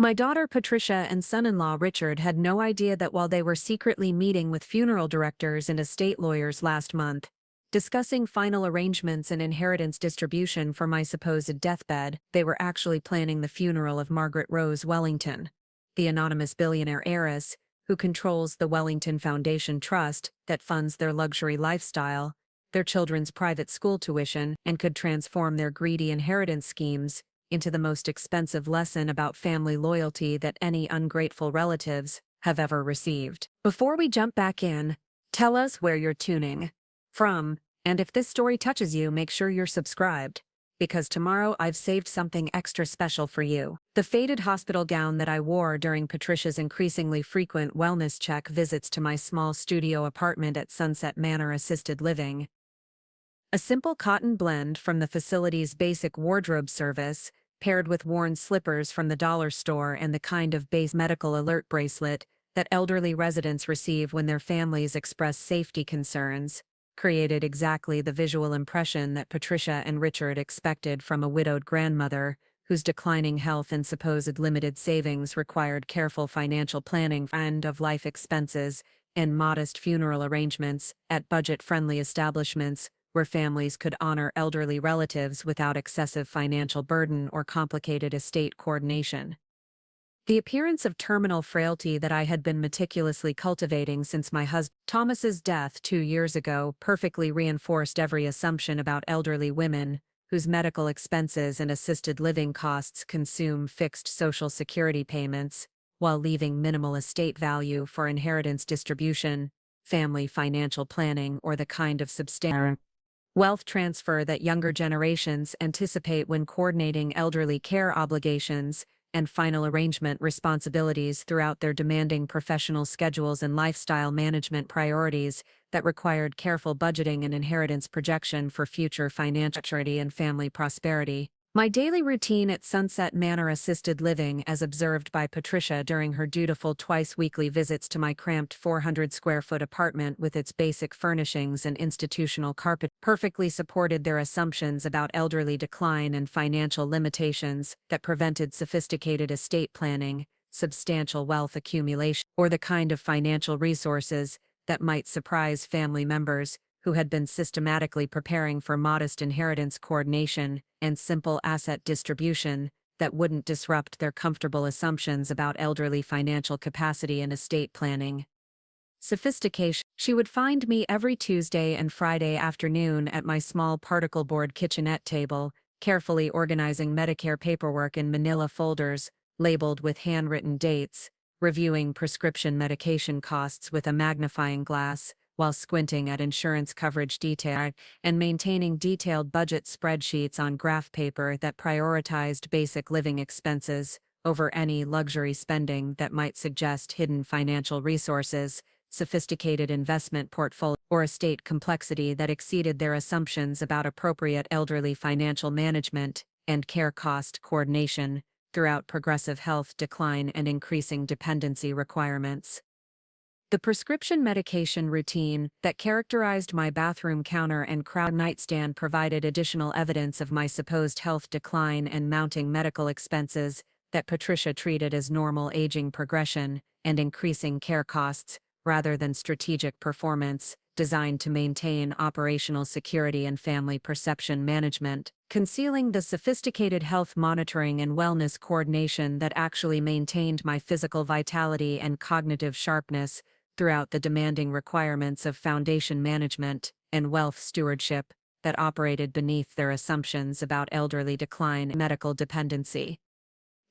My daughter Patricia and son-in-law Richard had no idea that while they were secretly meeting with funeral directors and estate lawyers last month, discussing final arrangements and inheritance distribution for my supposed deathbed, they were actually planning the funeral of Margaret Rose Wellington, the anonymous billionaire heiress who controls the Wellington Foundation trust that funds their luxury lifestyle, their children's private school tuition, and could transform their greedy inheritance schemes into the most expensive lesson about family loyalty that any ungrateful relatives have ever received. Before we jump back in, tell us where you're tuning from, and if this story touches you, make sure you're subscribed, because tomorrow I've saved something extra special for you. The faded hospital gown that I wore during Patricia's increasingly frequent wellness check visits to my small studio apartment at Sunset Manor Assisted Living. A simple cotton blend from the facility's basic wardrobe service, paired with worn slippers from the dollar store and the kind of base medical alert bracelet that elderly residents receive when their families express safety concerns, created exactly the visual impression that Patricia and Richard expected from a widowed grandmother whose declining health and supposed limited savings required careful financial planning for end-of-life expenses and modest funeral arrangements at budget-friendly establishments where families could honor elderly relatives without excessive financial burden or complicated estate coordination. The appearance of terminal frailty that I had been meticulously cultivating since my husband Thomas's death 2 years ago perfectly reinforced every assumption about elderly women, whose medical expenses and assisted living costs consume fixed Social Security payments, while leaving minimal estate value for inheritance distribution, family financial planning, or the kind of substantial wealth transfer that younger generations anticipate when coordinating elderly care obligations and final arrangement responsibilities throughout their demanding professional schedules and lifestyle management priorities that required careful budgeting and inheritance projection for future financial maturity and family prosperity. My daily routine at Sunset Manor Assisted Living, as observed by Patricia during her dutiful twice-weekly visits to my cramped 400-square-foot apartment with its basic furnishings and institutional carpet, perfectly supported their assumptions about elderly decline and financial limitations that prevented sophisticated estate planning, substantial wealth accumulation, or the kind of financial resources that might surprise family members who had been systematically preparing for modest inheritance coordination and simple asset distribution that wouldn't disrupt their comfortable assumptions about elderly financial capacity and estate planning. Sophistication. She would find me every Tuesday and Friday afternoon at my small particle board kitchenette table, carefully organizing Medicare paperwork in manila folders, labeled with handwritten dates, reviewing prescription medication costs with a magnifying glass, while squinting at insurance coverage detail, and maintaining detailed budget spreadsheets on graph paper that prioritized basic living expenses over any luxury spending that might suggest hidden financial resources, sophisticated investment portfolio, or estate complexity that exceeded their assumptions about appropriate elderly financial management and care cost coordination throughout progressive health decline and increasing dependency requirements. The prescription medication routine that characterized my bathroom counter and crowd nightstand provided additional evidence of my supposed health decline and mounting medical expenses that Patricia treated as normal aging progression and increasing care costs, rather than strategic performance designed to maintain operational security and family perception management, concealing the sophisticated health monitoring and wellness coordination that actually maintained my physical vitality and cognitive sharpness throughout the demanding requirements of foundation management and wealth stewardship that operated beneath their assumptions about elderly decline and medical dependency.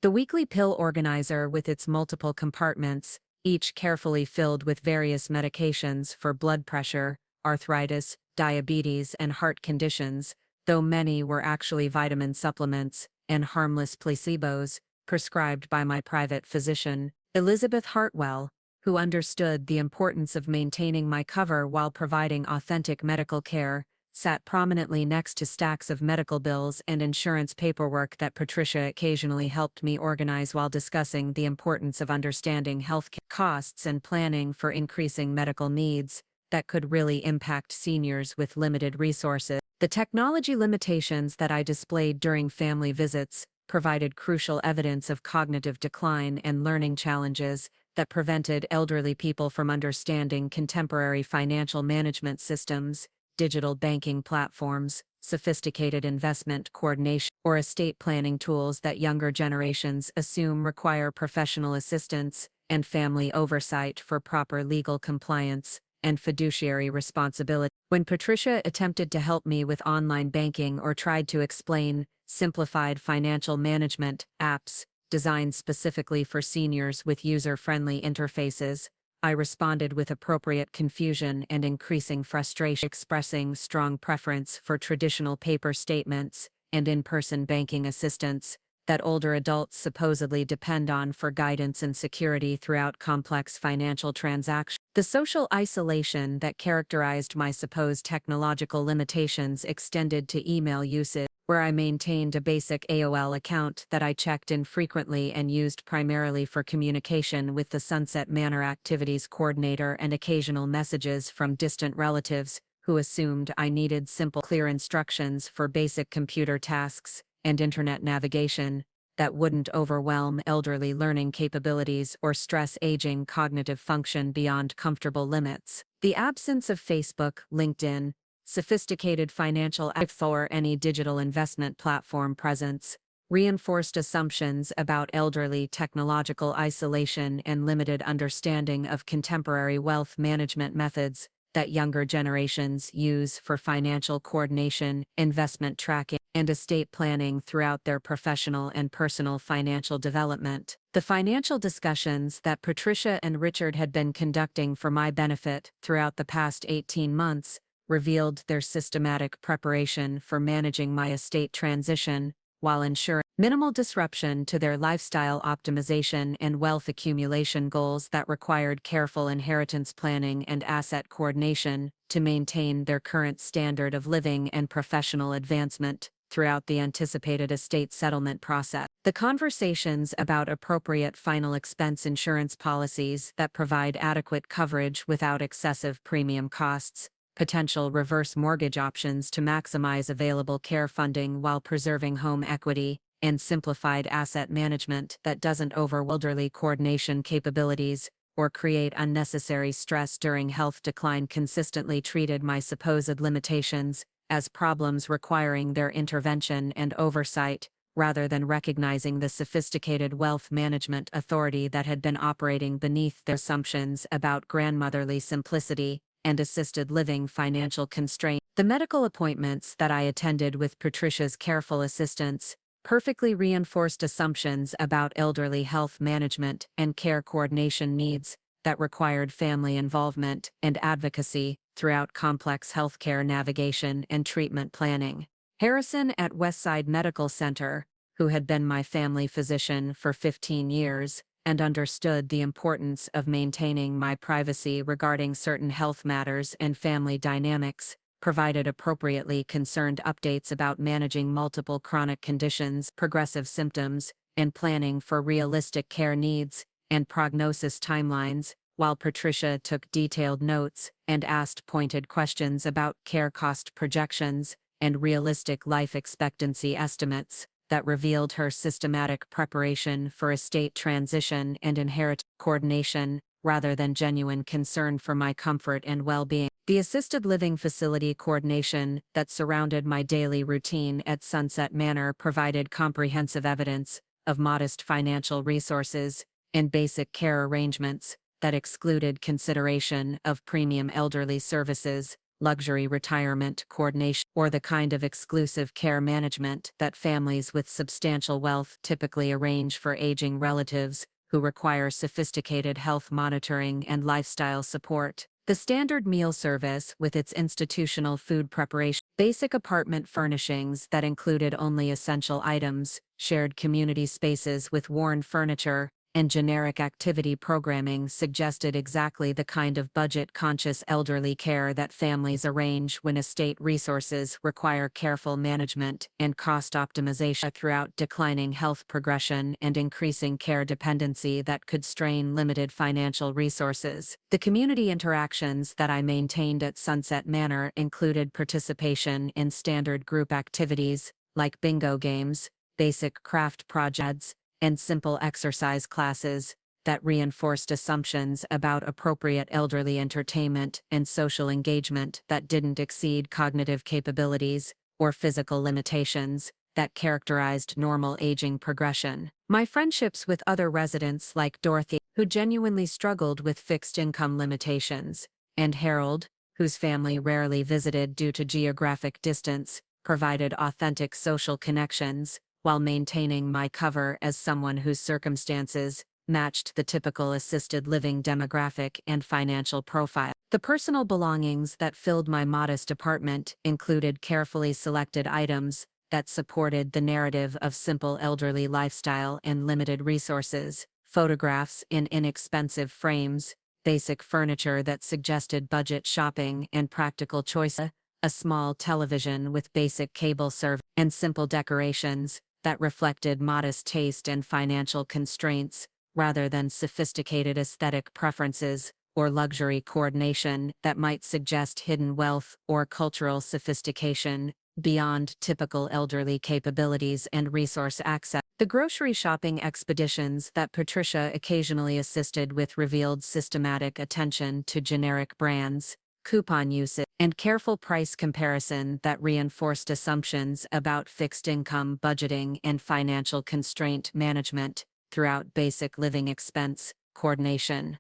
The weekly pill organizer with its multiple compartments, each carefully filled with various medications for blood pressure, arthritis, diabetes, and heart conditions, though many were actually vitamin supplements and harmless placebos prescribed by my private physician, Elizabeth Hartwell, who understood the importance of maintaining my cover while providing authentic medical care, sat prominently next to stacks of medical bills and insurance paperwork that Patricia occasionally helped me organize while discussing the importance of understanding health costs and planning for increasing medical needs that could really impact seniors with limited resources. The technology limitations that I displayed during family visits provided crucial evidence of cognitive decline and learning challenges that prevented elderly people from understanding contemporary financial management systems, digital banking platforms, sophisticated investment coordination, or estate planning tools that younger generations assume require professional assistance and family oversight for proper legal compliance and fiduciary responsibility. When Patricia attempted to help me with online banking or tried to explain simplified financial management apps designed specifically for seniors with user-friendly interfaces, I responded with appropriate confusion and increasing frustration, expressing strong preference for traditional paper statements and in-person banking assistance that older adults supposedly depend on for guidance and security throughout complex financial transactions. The social isolation that characterized my supposed technological limitations extended to email usage, where I maintained a basic AOL account that I checked in frequently and used primarily for communication with the Sunset Manor activities coordinator and occasional messages from distant relatives who assumed I needed simple, clear instructions for basic computer tasks and internet navigation that wouldn't overwhelm elderly learning capabilities or stress aging cognitive function beyond comfortable limits. The absence of Facebook, LinkedIn, sophisticated financial apps, or any digital investment platform presence reinforced assumptions about elderly technological isolation and limited understanding of contemporary wealth management methods that younger generations use for financial coordination, investment tracking, and estate planning throughout their professional and personal financial development. The financial discussions that Patricia and Richard had been conducting for my benefit throughout the past 18 months revealed their systematic preparation for managing my estate transition while ensuring minimal disruption to their lifestyle optimization and wealth accumulation goals that required careful inheritance planning and asset coordination to maintain their current standard of living and professional advancement throughout the anticipated estate settlement process. The conversations about appropriate final expense insurance policies that provide adequate coverage without excessive premium costs, potential reverse mortgage options to maximize available care funding while preserving home equity, and simplified asset management that doesn't overwhelm elderly coordination capabilities or create unnecessary stress during health decline consistently treated my supposed limitations as problems requiring their intervention and oversight, rather than recognizing the sophisticated wealth management authority that had been operating beneath their assumptions about grandmotherly simplicity and assisted living financial constraints. The medical appointments that I attended with Patricia's careful assistance perfectly reinforced assumptions about elderly health management and care coordination needs that required family involvement and advocacy throughout complex healthcare navigation and treatment planning. Harrison at Westside Medical Center, who had been my family physician for 15 years, and understood the importance of maintaining my privacy regarding certain health matters and family dynamics, provided appropriately concerned updates about managing multiple chronic conditions, progressive symptoms, and planning for realistic care needs and prognosis timelines, while Patricia took detailed notes and asked pointed questions about care cost projections and realistic life expectancy estimates that revealed her systematic preparation for estate transition and inheritance coordination, rather than genuine concern for my comfort and well-being. The assisted living facility coordination that surrounded my daily routine at Sunset Manor provided comprehensive evidence of modest financial resources and basic care arrangements that excluded consideration of premium elderly services, luxury retirement coordination, or the kind of exclusive care management that families with substantial wealth typically arrange for aging relatives who require sophisticated health monitoring and lifestyle support. The standard meal service, with its institutional food preparation, basic apartment furnishings that included only essential items, shared community spaces with worn furniture, and generic activity programming suggested exactly the kind of budget-conscious elderly care that families arrange when estate resources require careful management and cost optimization throughout declining health progression and increasing care dependency that could strain limited financial resources. The community interactions that I maintained at Sunset Manor included participation in standard group activities, like bingo games, basic craft projects, and simple exercise classes that reinforced assumptions about appropriate elderly entertainment and social engagement that didn't exceed cognitive capabilities or physical limitations that characterized normal aging progression. My friendships with other residents like Dorothy, who genuinely struggled with fixed income limitations, and Harold, whose family rarely visited due to geographic distance, provided authentic social connections, while maintaining my cover as someone whose circumstances matched the typical assisted living demographic and financial profile. The personal belongings that filled my modest apartment included carefully selected items that supported the narrative of simple elderly lifestyle and limited resources, photographs in inexpensive frames, basic furniture that suggested budget shopping and practical choices, a small television with basic cable service, and simple decorations that reflected modest taste and financial constraints, rather than sophisticated aesthetic preferences or luxury coordination that might suggest hidden wealth or cultural sophistication beyond typical elderly capabilities and resource access. The grocery shopping expeditions that Patricia occasionally assisted with revealed systematic attention to generic brands, coupon usage, and careful price comparison that reinforced assumptions about fixed income budgeting and financial constraint management throughout basic living expense coordination.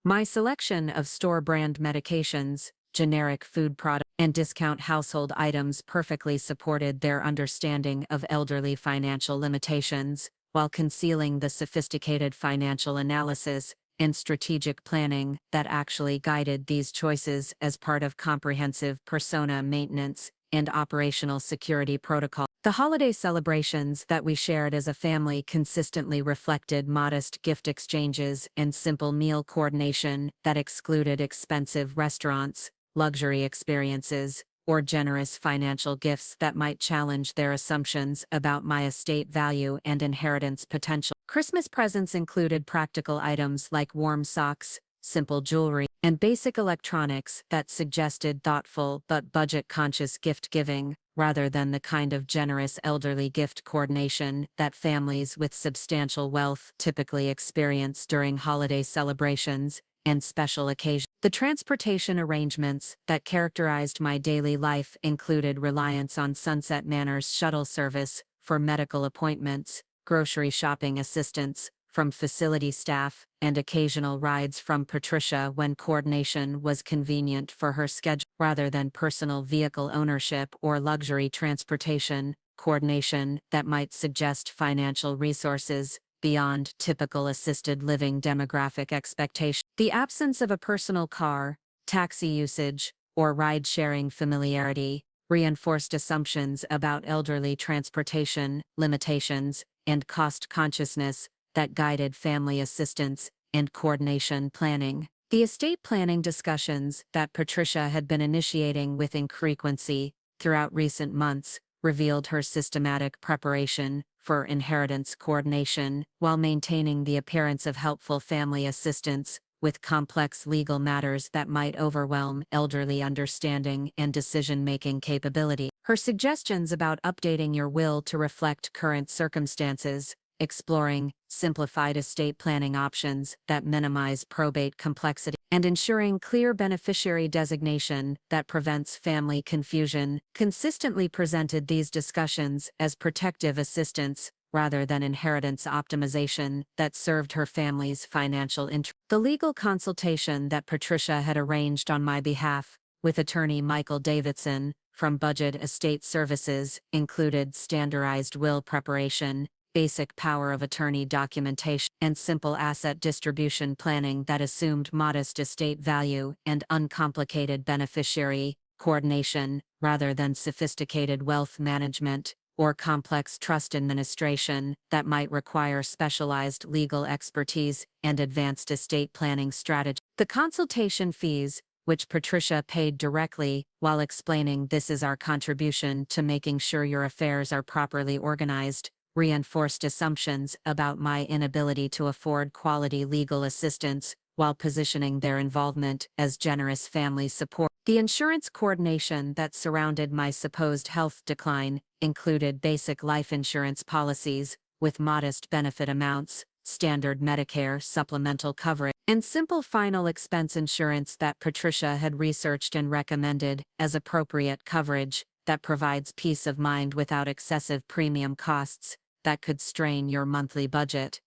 My selection of store-brand medications, generic food products, and discount household items perfectly supported their understanding of elderly financial limitations, while concealing the sophisticated financial analysis and strategic planning that actually guided these choices as part of comprehensive persona maintenance and operational security protocol. The holiday celebrations that we shared as a family consistently reflected modest gift exchanges and simple meal coordination that excluded expensive restaurants, luxury experiences, or generous financial gifts that might challenge their assumptions about my estate value and inheritance potential. Christmas presents included practical items like warm socks, simple jewelry, and basic electronics that suggested thoughtful but budget-conscious gift-giving, rather than the kind of generous elderly gift coordination that families with substantial wealth typically experience during holiday celebrations and special occasions. The transportation arrangements that characterized my daily life included reliance on Sunset Manor's shuttle service for medical appointments, grocery shopping assistance from facility staff, and occasional rides from Patricia when coordination was convenient for her schedule, rather than personal vehicle ownership or luxury transportation coordination that might suggest financial resources beyond typical assisted living demographic expectations. The absence of a personal car, taxi usage, or ride-sharing familiarity reinforced assumptions about elderly transportation limitations and cost consciousness that guided family assistance and coordination planning. The estate planning discussions that Patricia had been initiating with frequency throughout recent months revealed her systematic preparation for inheritance coordination while maintaining the appearance of helpful family assistance with complex legal matters that might overwhelm elderly understanding and decision-making capability. Her suggestions about updating your will to reflect current circumstances, exploring simplified estate planning options that minimize probate complexity, and ensuring clear beneficiary designation that prevents family confusion, consistently presented these discussions as protective assistance rather than inheritance optimization that served her family's financial interests. The legal consultation that Patricia had arranged on my behalf with attorney Michael Davidson from Budget Estate Services included standardized will preparation, basic power of attorney documentation, and simple asset distribution planning that assumed modest estate value and uncomplicated beneficiary coordination rather than sophisticated wealth management or complex trust administration that might require specialized legal expertise and advanced estate planning strategy. The consultation fees, which Patricia paid directly while explaining this is our contribution to making sure your affairs are properly organized, reinforced assumptions about my inability to afford quality legal assistance while positioning their involvement as generous family support. The insurance coordination that surrounded my supposed health decline included basic life insurance policies with modest benefit amounts, standard Medicare supplemental coverage, and simple final expense insurance that Patricia had researched and recommended as appropriate coverage that provides peace of mind without excessive premium costs that could strain your monthly budget.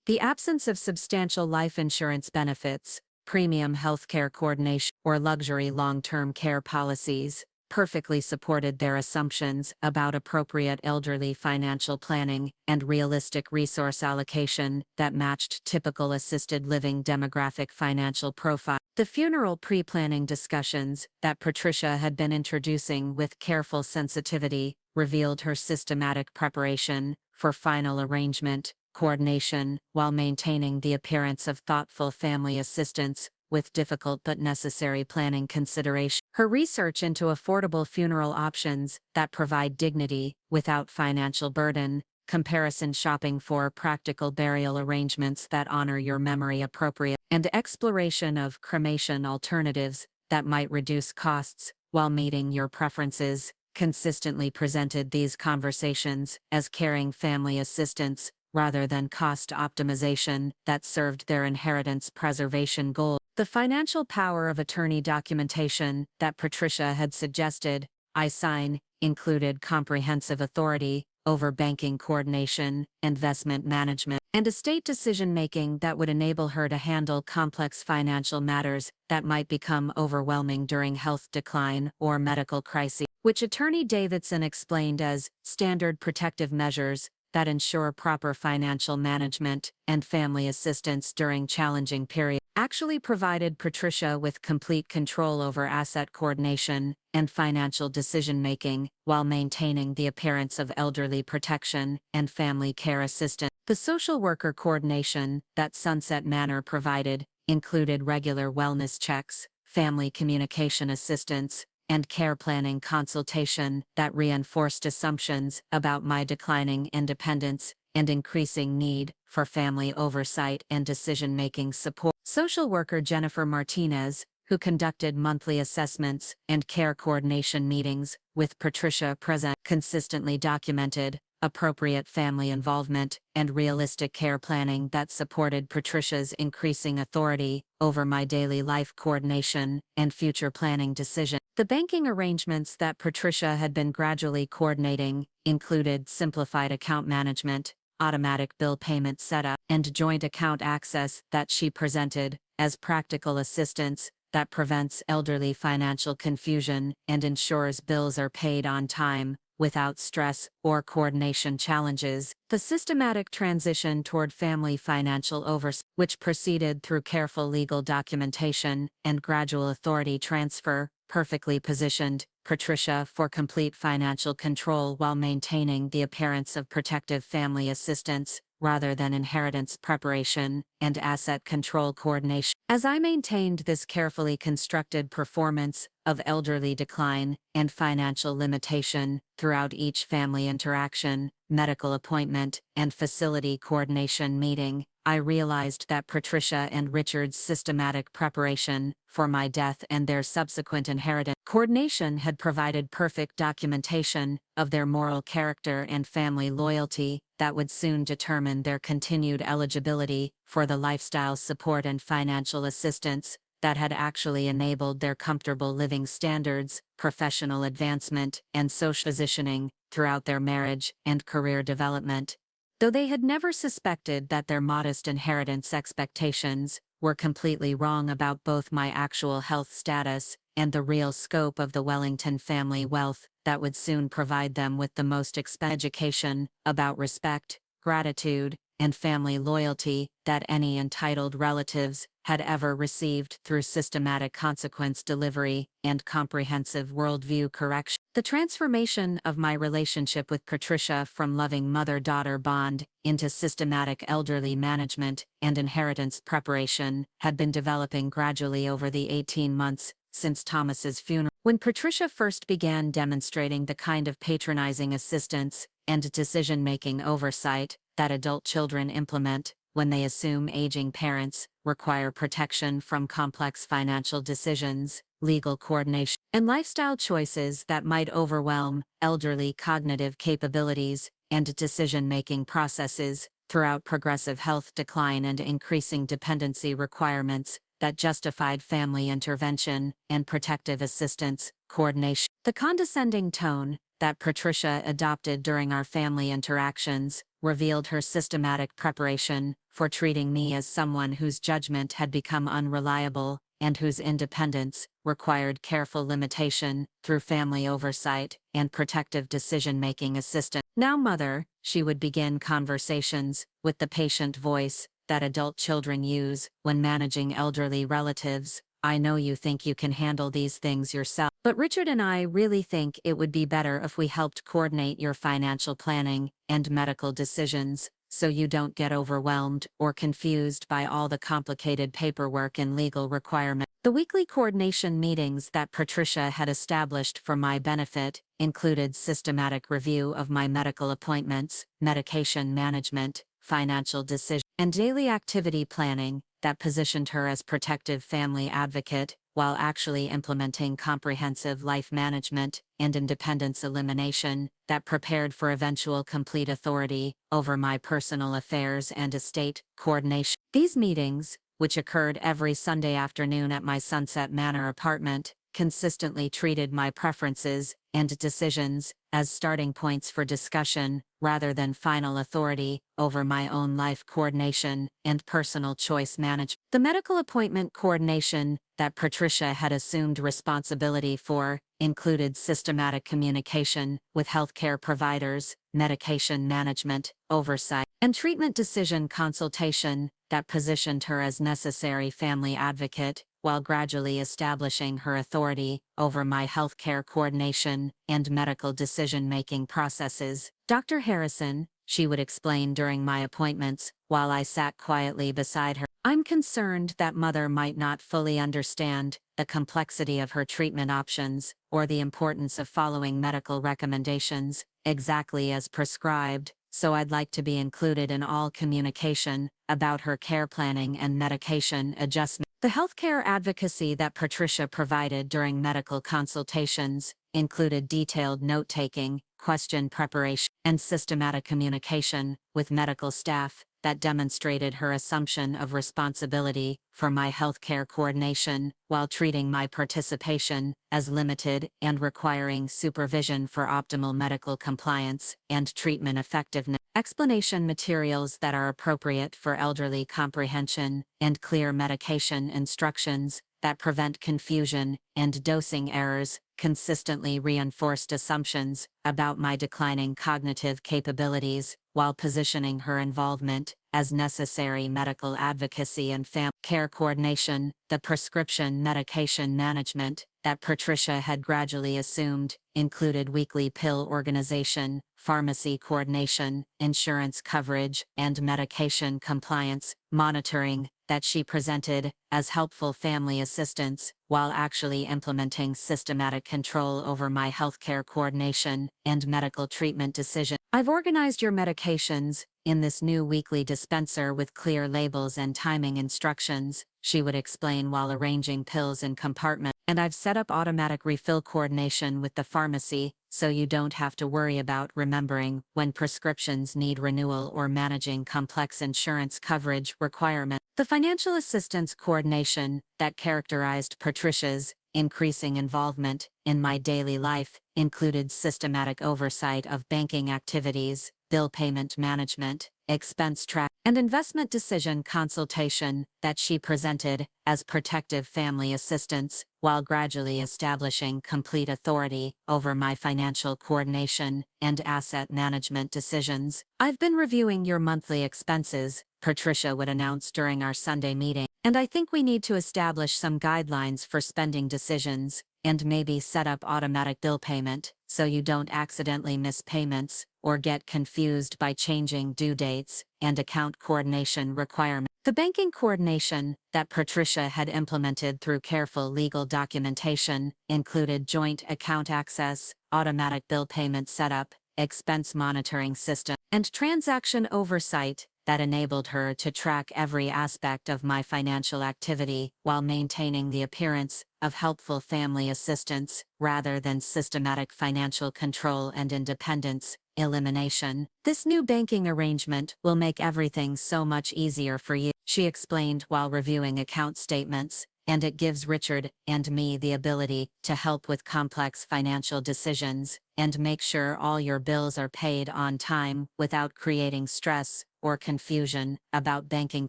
The absence of substantial life insurance benefits, premium healthcare coordination, or luxury long-term care policies perfectly supported their assumptions about appropriate elderly financial planning and realistic resource allocation that matched typical assisted living demographic financial profile. The funeral pre-planning discussions that Patricia had been introducing with careful sensitivity revealed her systematic preparation for final arrangement, coordination, while maintaining the appearance of thoughtful family assistance with difficult but necessary planning consideration. Her research into affordable funeral options that provide dignity without financial burden, comparison shopping for practical burial arrangements that honor your memory appropriate, and exploration of cremation alternatives that might reduce costs while meeting your preferences, consistently presented these conversations as caring family assistance rather than cost optimization that served their inheritance preservation goal. The financial power of attorney documentation that Patricia had suggested I sign included comprehensive authority over banking coordination, investment management, and estate decision-making that would enable her to handle complex financial matters that might become overwhelming during health decline or medical crises, which Attorney Davidson explained as standard protective measures that ensure proper financial management and family assistance during challenging periods, actually provided Patricia with complete control over asset coordination and financial decision-making while maintaining the appearance of elderly protection and family care assistance. The social worker coordination that Sunset Manor provided included regular wellness checks, family communication assistance, and care planning consultation that reinforced assumptions about my declining independence and increasing need for family oversight and decision-making support. Social worker Jennifer Martinez, who conducted monthly assessments and care coordination meetings with Patricia present, consistently documented appropriate family involvement and realistic care planning that supported Patricia's increasing authority over my daily life coordination and future planning decisions. The banking arrangements that Patricia had been gradually coordinating included simplified account management, automatic bill payment setup, and joint account access that she presented as practical assistance that prevents elderly financial confusion and ensures bills are paid on time without stress or coordination challenges. The systematic transition toward family financial oversight, which proceeded through careful legal documentation and gradual authority transfer, perfectly positioned Patricia for complete financial control while maintaining the appearance of protective family assistance rather than inheritance preparation and asset control coordination. As I maintained this carefully constructed performance of elderly decline and financial limitation throughout each family interaction, medical appointment, and facility coordination meeting, I realized that Patricia and Richard's systematic preparation for my death and their subsequent inheritance coordination had provided perfect documentation of their moral character and family loyalty that would soon determine their continued eligibility for the lifestyle support and financial assistance that had actually enabled their comfortable living standards, professional advancement, and social positioning throughout their marriage and career development. Though they had never suspected that their modest inheritance expectations were completely wrong about both my actual health status and the real scope of the Wellington family wealth that would soon provide them with the most expensive education about respect, gratitude, and family loyalty that any entitled relatives had ever received through systematic consequence delivery and comprehensive worldview correction. The transformation of my relationship with Patricia from loving mother-daughter bond into systematic elderly management and inheritance preparation had been developing gradually over the 18 months since Thomas's funeral. When Patricia first began demonstrating the kind of patronizing assistance and decision-making oversight that adult children implement when they assume aging parents require protection from complex financial decisions, legal coordination, and lifestyle choices that might overwhelm elderly cognitive capabilities and decision-making processes throughout progressive health decline and increasing dependency requirements that justified family intervention and protective assistance coordination. The condescending tone that Patricia adopted during our family interactions revealed her systematic preparation for treating me as someone whose judgment had become unreliable and whose independence required careful limitation through family oversight and protective decision-making assistance. "Now, Mother," she would begin conversations with the patient voice that adult children use when managing elderly relatives. "I know you think you can handle these things yourself, but Richard and I really think it would be better if we helped coordinate your financial planning and medical decisions, so you don't get overwhelmed or confused by all the complicated paperwork and legal requirements." The weekly coordination meetings that Patricia had established for my benefit included systematic review of my medical appointments, medication management, financial decisions, and daily activity planning that positioned her as protective family advocate while actually implementing comprehensive life management and independence elimination that prepared for eventual complete authority over my personal affairs and estate coordination. These meetings, which occurred every Sunday afternoon at my Sunset Manor apartment, consistently treated my preferences and decisions as starting points for discussion rather than final authority over my own life coordination and personal choice management. The medical appointment coordination that Patricia had assumed responsibility for included systematic communication with healthcare providers, medication management, oversight, and treatment decision consultation that positioned her as necessary family advocate while gradually establishing her authority over my healthcare coordination and medical decision-making processes. "Dr. Harrison," she would explain during my appointments while I sat quietly beside her, "I'm concerned that Mother might not fully understand the complexity of her treatment options or the importance of following medical recommendations exactly as prescribed, so I'd like to be included in all communication about her care planning and medication adjustment." The healthcare advocacy that Patricia provided during medical consultations included detailed note-taking, question preparation, and systematic communication with medical staff that demonstrated her assumption of responsibility for my healthcare coordination while treating my participation as limited and requiring supervision for optimal medical compliance and treatment effectiveness. Explanation materials that are appropriate for elderly comprehension and clear medication instructions that prevent confusion and dosing errors consistently reinforced assumptions about my declining cognitive capabilities while positioning her involvement as necessary medical advocacy and family care coordination. The prescription medication management that Patricia had gradually assumed included weekly pill organization, pharmacy coordination, insurance coverage, and medication compliance monitoring that she presented as helpful family assistance while actually implementing systematic control over my healthcare coordination and medical treatment decisions. "I've organized your medications in this new weekly dispenser with clear labels and timing instructions," she would explain while arranging pills in compartments. "And I've set up automatic refill coordination with the pharmacy, so you don't have to worry about remembering when prescriptions need renewal or managing complex insurance coverage requirements." The financial assistance coordination that characterized Patricia's increasing involvement in my daily life included systematic oversight of banking activities, bill payment management, expense track, and investment decision consultation that she presented as protective family assistance while gradually establishing complete authority over my financial coordination and asset management decisions. "I've been reviewing your monthly expenses," Patricia would announce during our Sunday meeting, "and I think we need to establish some guidelines for spending decisions and maybe set up automatic bill payment so you don't accidentally miss payments or get confused by changing due dates and account coordination requirements." The banking coordination that Patricia had implemented through careful legal documentation included joint account access, automatic bill payment setup, expense monitoring system, and transaction oversight that enabled her to track every aspect of my financial activity while maintaining the appearance of helpful family assistance rather than systematic financial control and independence elimination. This new banking arrangement will make everything so much easier for you, she explained while reviewing account statements, and it gives Richard and me the ability to help with complex financial decisions and make sure all your bills are paid on time without creating stress or confusion about banking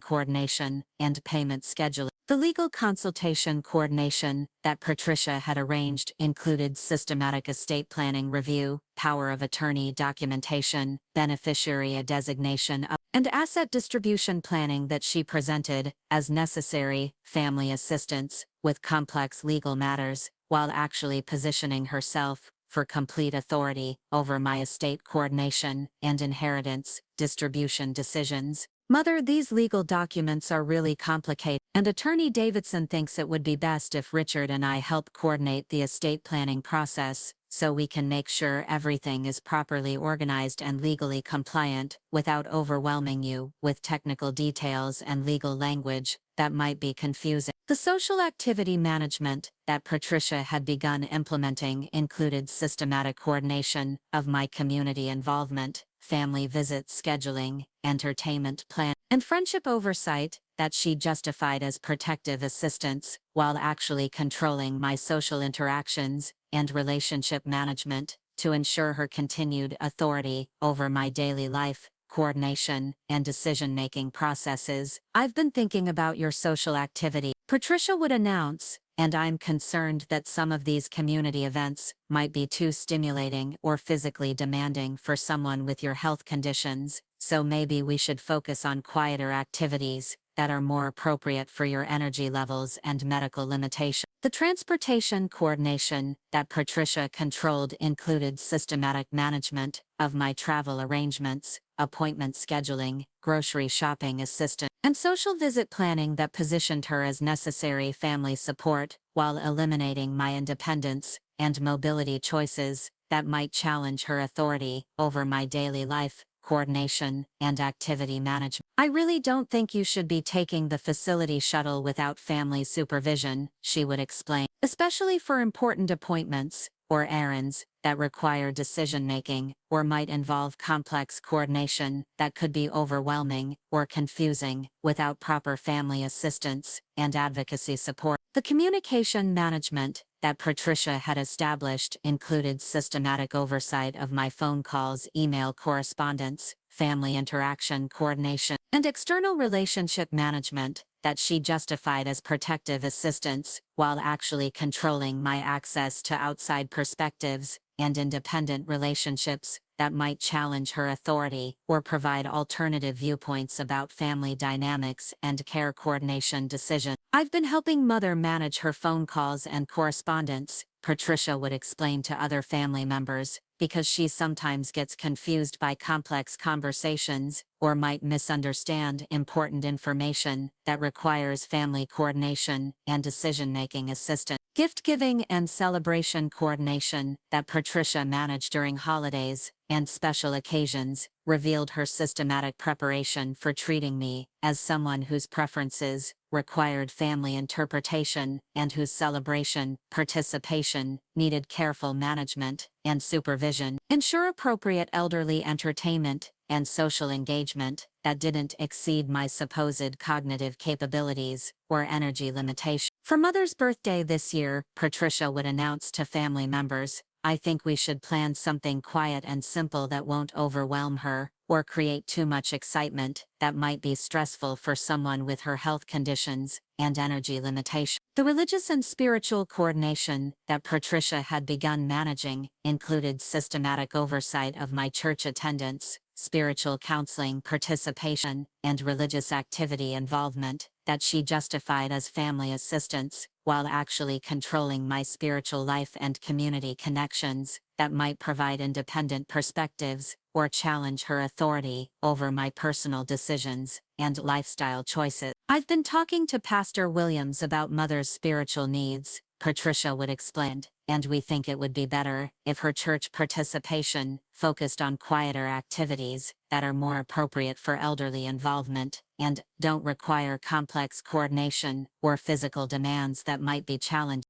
coordination and payment scheduling. The legal consultation coordination that Patricia had arranged included systematic estate planning review, power of attorney documentation, beneficiary designation, and asset distribution planning that she presented as necessary family assistance with complex legal matters, while actually positioning herself for complete authority over my estate coordination and inheritance distribution decisions. Mother, these legal documents are really complicated, and Attorney Davidson thinks it would be best if Richard and I help coordinate the estate planning process so we can make sure everything is properly organized and legally compliant without overwhelming you with technical details and legal language that might be confusing. The social activity management that Patricia had begun implementing included systematic coordination of my community involvement, family visit scheduling, entertainment plan, and friendship oversight that she justified as protective assistance while actually controlling my social interactions and relationship management to ensure her continued authority over my daily life, coordination, and decision-making processes. I've been thinking about your social activity, Patricia would announce, and I'm concerned that some of these community events might be too stimulating or physically demanding for someone with your health conditions, so maybe we should focus on quieter activities that are more appropriate for your energy levels and medical limitations. The transportation coordination that Patricia controlled included systematic management of my travel arrangements, appointment scheduling, grocery shopping assistance, and social visit planning that positioned her as necessary family support while eliminating my independence and mobility choices that might challenge her authority over my daily life, coordination, and activity management. I really don't think you should be taking the facility shuttle without family supervision, she would explain, especially for important appointments or errands that require decision-making or might involve complex coordination that could be overwhelming or confusing without proper family assistance and advocacy support. The communication management that Patricia had established included systematic oversight of my phone calls, email correspondence, family interaction coordination, and external relationship management that she justified as protective assistance while actually controlling my access to outside perspectives and independent relationships that might challenge her authority or provide alternative viewpoints about family dynamics and care coordination decisions. I've been helping Mother manage her phone calls and correspondence, Patricia would explain to other family members, because she sometimes gets confused by complex conversations or might misunderstand important information that requires family coordination and decision-making assistance. Gift-giving and celebration coordination that Patricia managed during holidays and special occasions revealed her systematic preparation for treating me as someone whose preferences required family interpretation and whose celebration participation needed careful management and supervision. Ensure appropriate elderly entertainment and social engagement that didn't exceed my supposed cognitive capabilities or energy limitations. For Mother's birthday this year, Patricia would announce to family members, I think we should plan something quiet and simple that won't overwhelm her or create too much excitement that might be stressful for someone with her health conditions and energy limitations. The religious and spiritual coordination that Patricia had begun managing included systematic oversight of my church attendance, spiritual counseling participation, and religious activity involvement that she justified as family assistance, while actually controlling my spiritual life and community connections that might provide independent perspectives or challenge her authority over my personal decisions and lifestyle choices. I've been talking to Pastor Williams about Mother's spiritual needs, Patricia would explain, and we think it would be better if her church participation focused on quieter activities that are more appropriate for elderly involvement and don't require complex coordination or physical demands that might be challenging.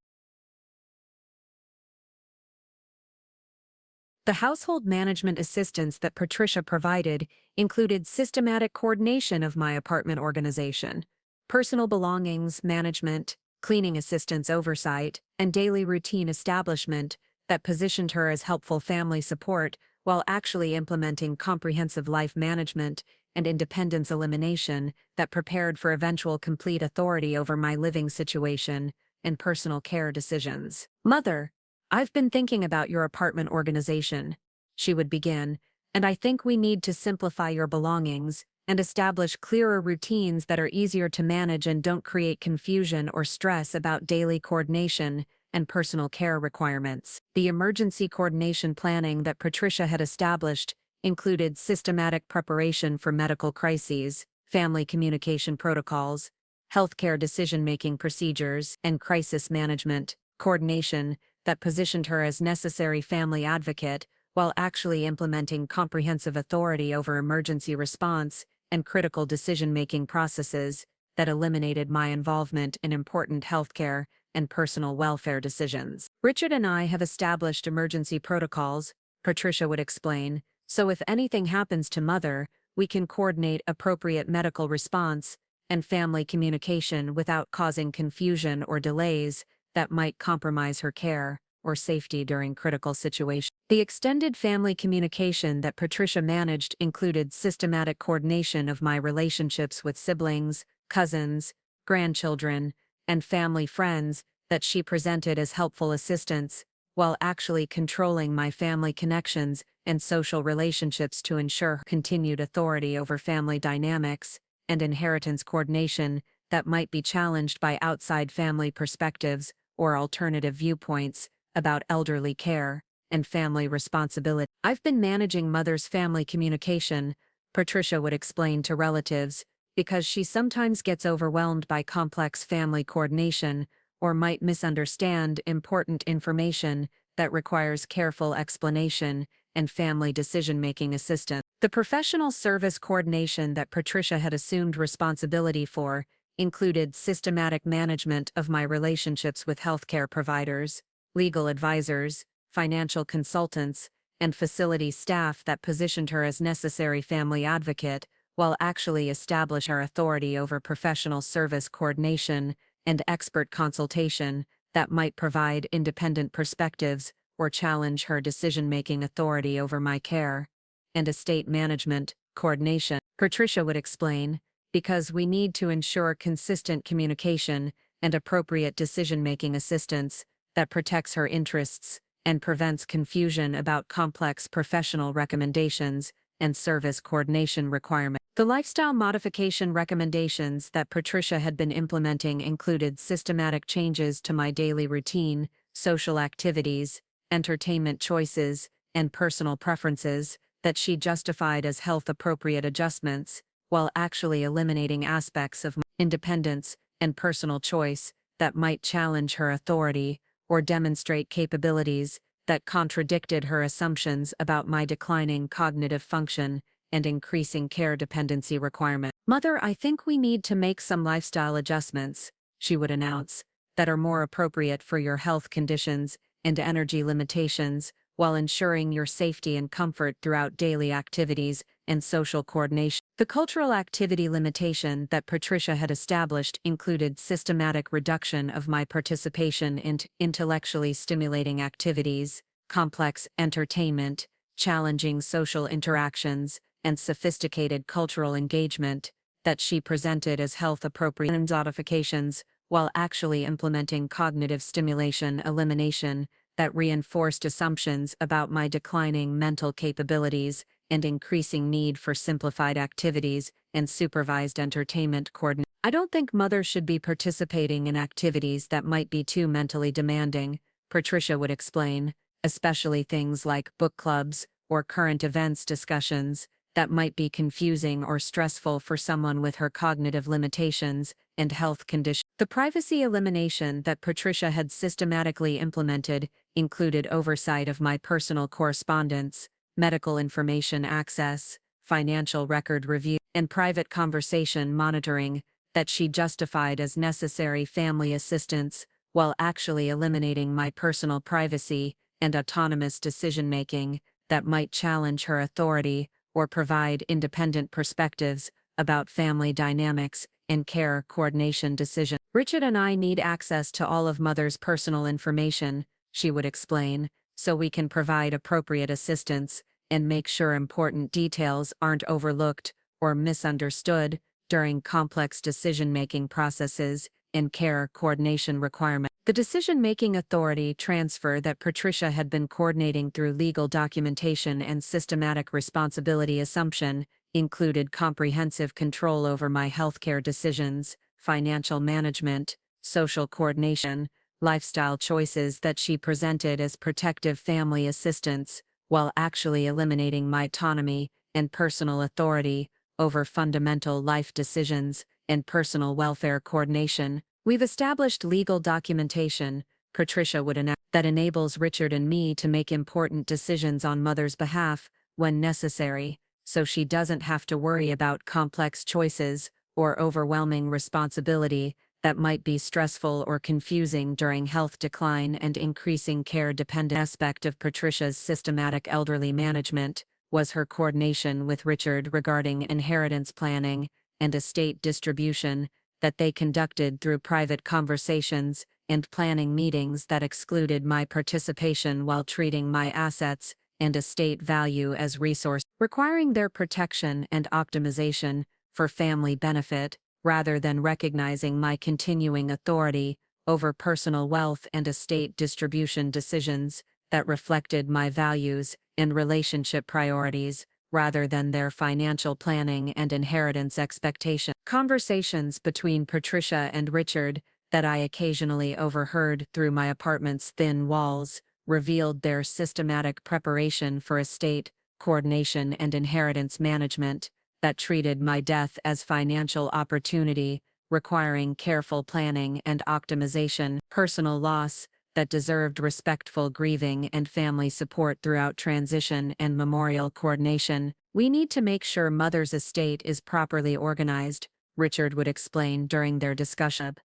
The household management assistance that Patricia provided included systematic coordination of my apartment organization, personal belongings management, cleaning assistance oversight, and daily routine establishment that positioned her as helpful family support while actually implementing comprehensive life management and independence elimination that prepared for eventual complete authority over my living situation and personal care decisions. Mother, I've been thinking about your apartment organization, she would begin, and I think we need to simplify your belongings and establish clearer routines that are easier to manage and don't create confusion or stress about daily coordination and personal care requirements. The emergency coordination planning that Patricia had established included systematic preparation for medical crises, family communication protocols, healthcare decision-making procedures, and crisis management coordination that positioned her as necessary family advocate while actually implementing comprehensive authority over emergency response and critical decision-making processes that eliminated my involvement in important healthcare and personal welfare decisions. Richard and I have established emergency protocols, Patricia would explain, so if anything happens to Mother, we can coordinate appropriate medical response and family communication without causing confusion or delays that might compromise her care or safety during critical situations. The extended family communication that Patricia managed included systematic coordination of my relationships with siblings, cousins, grandchildren, and family friends that she presented as helpful assistance, while actually controlling my family connections and social relationships to ensure continued authority over family dynamics and inheritance coordination that might be challenged by outside family perspectives or alternative viewpoints about elderly care and family responsibility. I've been managing Mother's family communication, Patricia would explain to relatives, because she sometimes gets overwhelmed by complex family coordination or might misunderstand important information that requires careful explanation and family decision-making assistance. The professional service coordination that Patricia had assumed responsibility for included systematic management of my relationships with healthcare providers, legal advisors, financial consultants, and facility staff that positioned her as necessary family advocate while actually establish her authority over professional service coordination and expert consultation that might provide independent perspectives or challenge her decision-making authority over my care and estate management coordination. Patricia would explain, because we need to ensure consistent communication and appropriate decision-making assistance that protects her interests and prevents confusion about complex professional recommendations and service coordination requirements. The lifestyle modification recommendations that Patricia had been implementing included systematic changes to my daily routine, social activities, entertainment choices, and personal preferences that she justified as health-appropriate adjustments, while actually eliminating aspects of my independence and personal choice that might challenge her authority or demonstrate capabilities that contradicted her assumptions about my declining cognitive function and increasing care dependency requirement. Mother, I think we need to make some lifestyle adjustments, she would announce, that are more appropriate for your health conditions and energy limitations, while ensuring your safety and comfort throughout daily activities and social coordination. The cultural activity limitation that Patricia had established included systematic reduction of my participation in intellectually stimulating activities, complex entertainment, challenging social interactions, and sophisticated cultural engagement that she presented as health-appropriate modifications, while actually implementing cognitive stimulation elimination that reinforced assumptions about my declining mental capabilities and increasing need for simplified activities and supervised entertainment coordination. I don't think Mother should be participating in activities that might be too mentally demanding, Patricia would explain, especially things like book clubs or current events discussions that might be confusing or stressful for someone with her cognitive limitations and health conditions. The privacy elimination that Patricia had systematically implemented included oversight of my personal correspondence, medical information access, financial record review, and private conversation monitoring that she justified as necessary family assistance, while actually eliminating my personal privacy and autonomous decision-making that might challenge her authority or provide independent perspectives about family dynamics and care coordination decisions. Richard and I need access to all of Mother's personal information, she would explain, so we can provide appropriate assistance and make sure important details aren't overlooked or misunderstood during complex decision-making processes and care coordination requirements. The decision-making authority transfer that Patricia had been coordinating through legal documentation and systematic responsibility assumption included comprehensive control over my healthcare decisions, financial management, social coordination, lifestyle choices that she presented as protective family assistance, while actually eliminating my autonomy and personal authority over fundamental life decisions and personal welfare coordination. We've established legal documentation, Patricia would enact, that enables Richard and me to make important decisions on Mother's behalf when necessary, so she doesn't have to worry about complex choices or overwhelming responsibility that might be stressful or confusing during health decline and increasing care dependent. Aspect of Patricia's systematic elderly management was her coordination with Richard regarding inheritance planning and estate distribution that they conducted through private conversations and planning meetings that excluded my participation while treating my assets and estate value as resource, requiring their protection and optimization for family benefit, rather than recognizing my continuing authority over personal wealth and estate distribution decisions that reflected my values and relationship priorities, rather than their financial planning and inheritance expectations. Conversations between Patricia and Richard, that I occasionally overheard through my apartment's thin walls, revealed their systematic preparation for estate coordination and inheritance management that treated my death as financial opportunity, requiring careful planning and optimization, personal loss that deserved respectful grieving and family support throughout transition and memorial coordination. We need to make sure Mother's estate is properly organized, Richard would explain during their discussion,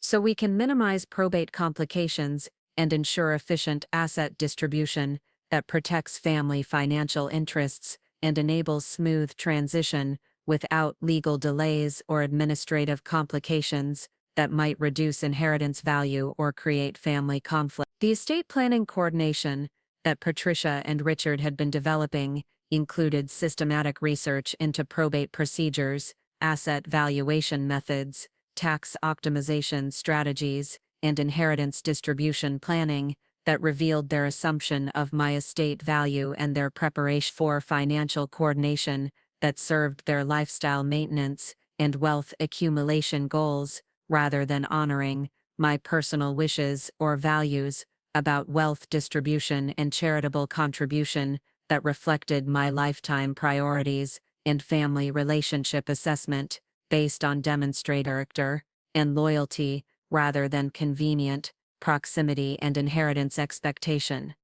so we can minimize probate complications and ensure efficient asset distribution that protects family financial interests and enables smooth transition without legal delays or administrative complications that might reduce inheritance value or create family conflict. The estate planning coordination that Patricia and Richard had been developing included systematic research into probate procedures, asset valuation methods, tax optimization strategies, and inheritance distribution planning that revealed their assumption of my estate value and their preparation for financial coordination that served their lifestyle maintenance and wealth accumulation goals, rather than honoring my personal wishes or values about wealth distribution and charitable contribution that reflected my lifetime priorities and family relationship assessment based on demonstrated character and loyalty rather than convenient proximity and inheritance expectation.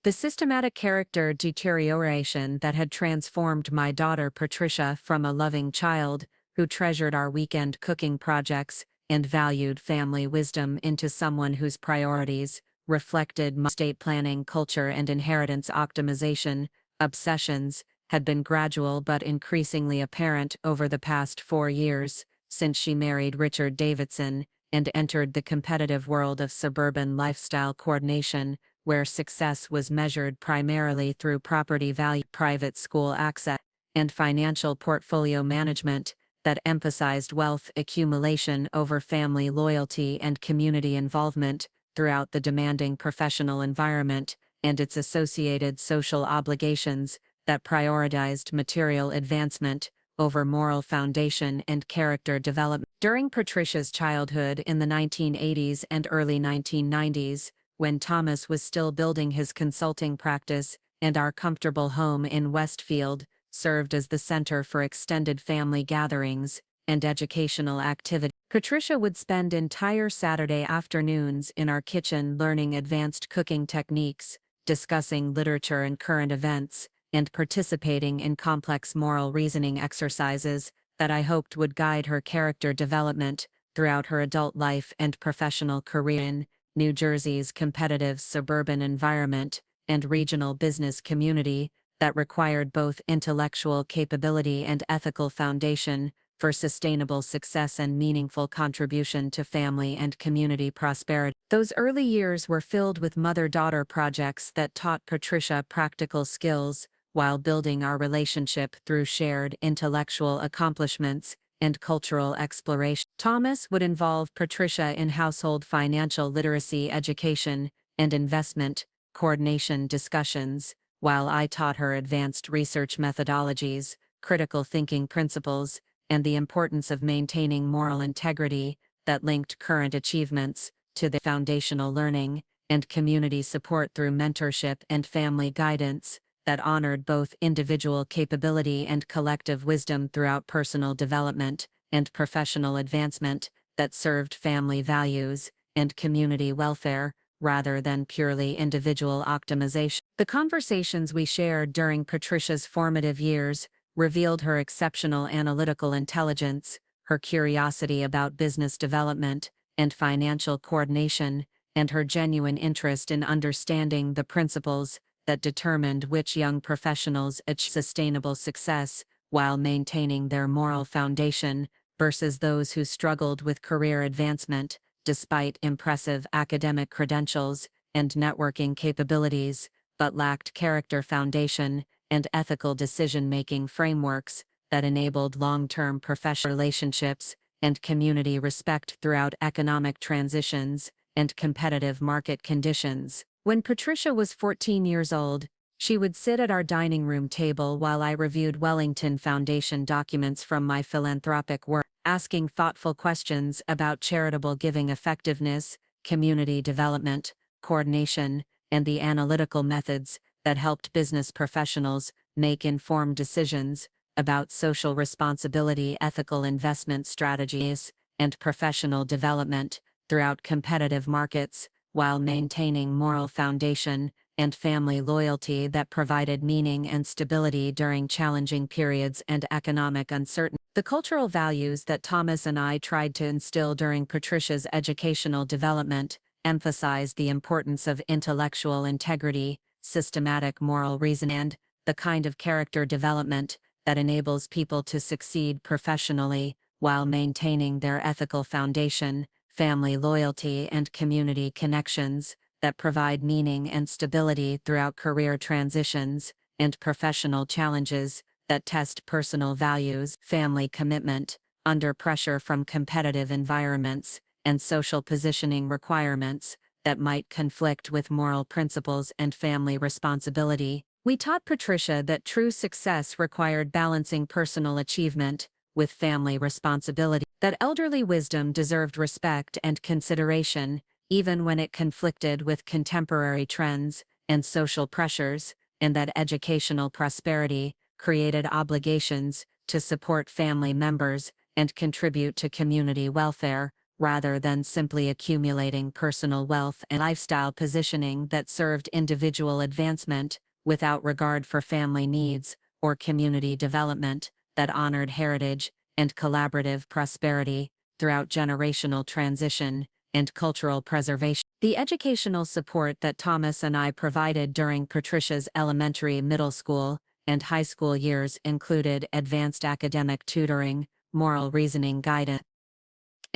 The systematic character deterioration that had transformed my daughter Patricia from a loving child who treasured our weekend cooking projects and valued family wisdom into someone whose priorities reflected my estate planning culture and inheritance optimization obsessions had been gradual but increasingly apparent over the past 4 years since she married Richard Davidson and entered the competitive world of suburban lifestyle coordination, where success was measured primarily through property value, private school access, and financial portfolio management that emphasized wealth accumulation over family loyalty and community involvement throughout the demanding professional environment and its associated social obligations that prioritized material advancement over moral foundation and character development. During Patricia's childhood in the 1980s and early 1990s, when Thomas was still building his consulting practice and our comfortable home in Westfield served as the center for extended family gatherings and educational activity, Patricia would spend entire Saturday afternoons in our kitchen learning advanced cooking techniques, discussing literature and current events, and participating in complex moral reasoning exercises that I hoped would guide her character development throughout her adult life and professional career in New Jersey's competitive suburban environment and regional business community that required both intellectual capability and ethical foundation for sustainable success and meaningful contribution to family and community prosperity. Those early years were filled with mother-daughter projects that taught Patricia practical skills while building our relationship through shared intellectual accomplishments and cultural exploration. Thomas would involve Patricia in household financial literacy education and investment coordination discussions, while I taught her advanced research methodologies, critical thinking principles, and the importance of maintaining moral integrity that linked current achievements to the foundational learning and community support through mentorship and family guidance that honored both individual capability and collective wisdom throughout personal development and professional advancement that served family values and community welfare rather than purely individual optimization. The conversations we shared during Patricia's formative years revealed her exceptional analytical intelligence, her curiosity about business development and financial coordination, and her genuine interest in understanding the principles that determined which young professionals achieve sustainable success while maintaining their moral foundation versus those who struggled with career advancement despite impressive academic credentials and networking capabilities, but lacked character foundation and ethical decision-making frameworks that enabled long-term professional relationships and community respect throughout economic transitions and competitive market conditions. When Patricia was 14 years old, she would sit at our dining room table while I reviewed Wellington Foundation documents from my philanthropic work, asking thoughtful questions about charitable giving effectiveness, community development, coordination, and the analytical methods that helped business professionals make informed decisions about social responsibility, ethical investment strategies, and professional development throughout competitive markets, while maintaining moral foundation and family loyalty that provided meaning and stability during challenging periods and economic uncertainty. The cultural values that Thomas and I tried to instill during Patricia's educational development emphasize the importance of intellectual integrity, systematic moral reasoning, and the kind of character development that enables people to succeed professionally while maintaining their ethical foundation, family loyalty, and community connections that provide meaning and stability throughout career transitions and professional challenges that test personal values, family commitment, under pressure from competitive environments, and social positioning requirements that might conflict with moral principles and family responsibility. We taught Patricia that true success required balancing personal achievement with family responsibility, that elderly wisdom deserved respect and consideration, even when it conflicted with contemporary trends and social pressures, and that educational prosperity created obligations to support family members and contribute to community welfare, rather than simply accumulating personal wealth and lifestyle positioning that served individual advancement without regard for family needs or community development, that honored heritage and collaborative prosperity throughout generational transition and cultural preservation. The educational support that Thomas and I provided during Patricia's elementary, middle school, and high school years included advanced academic tutoring, moral reasoning guidance,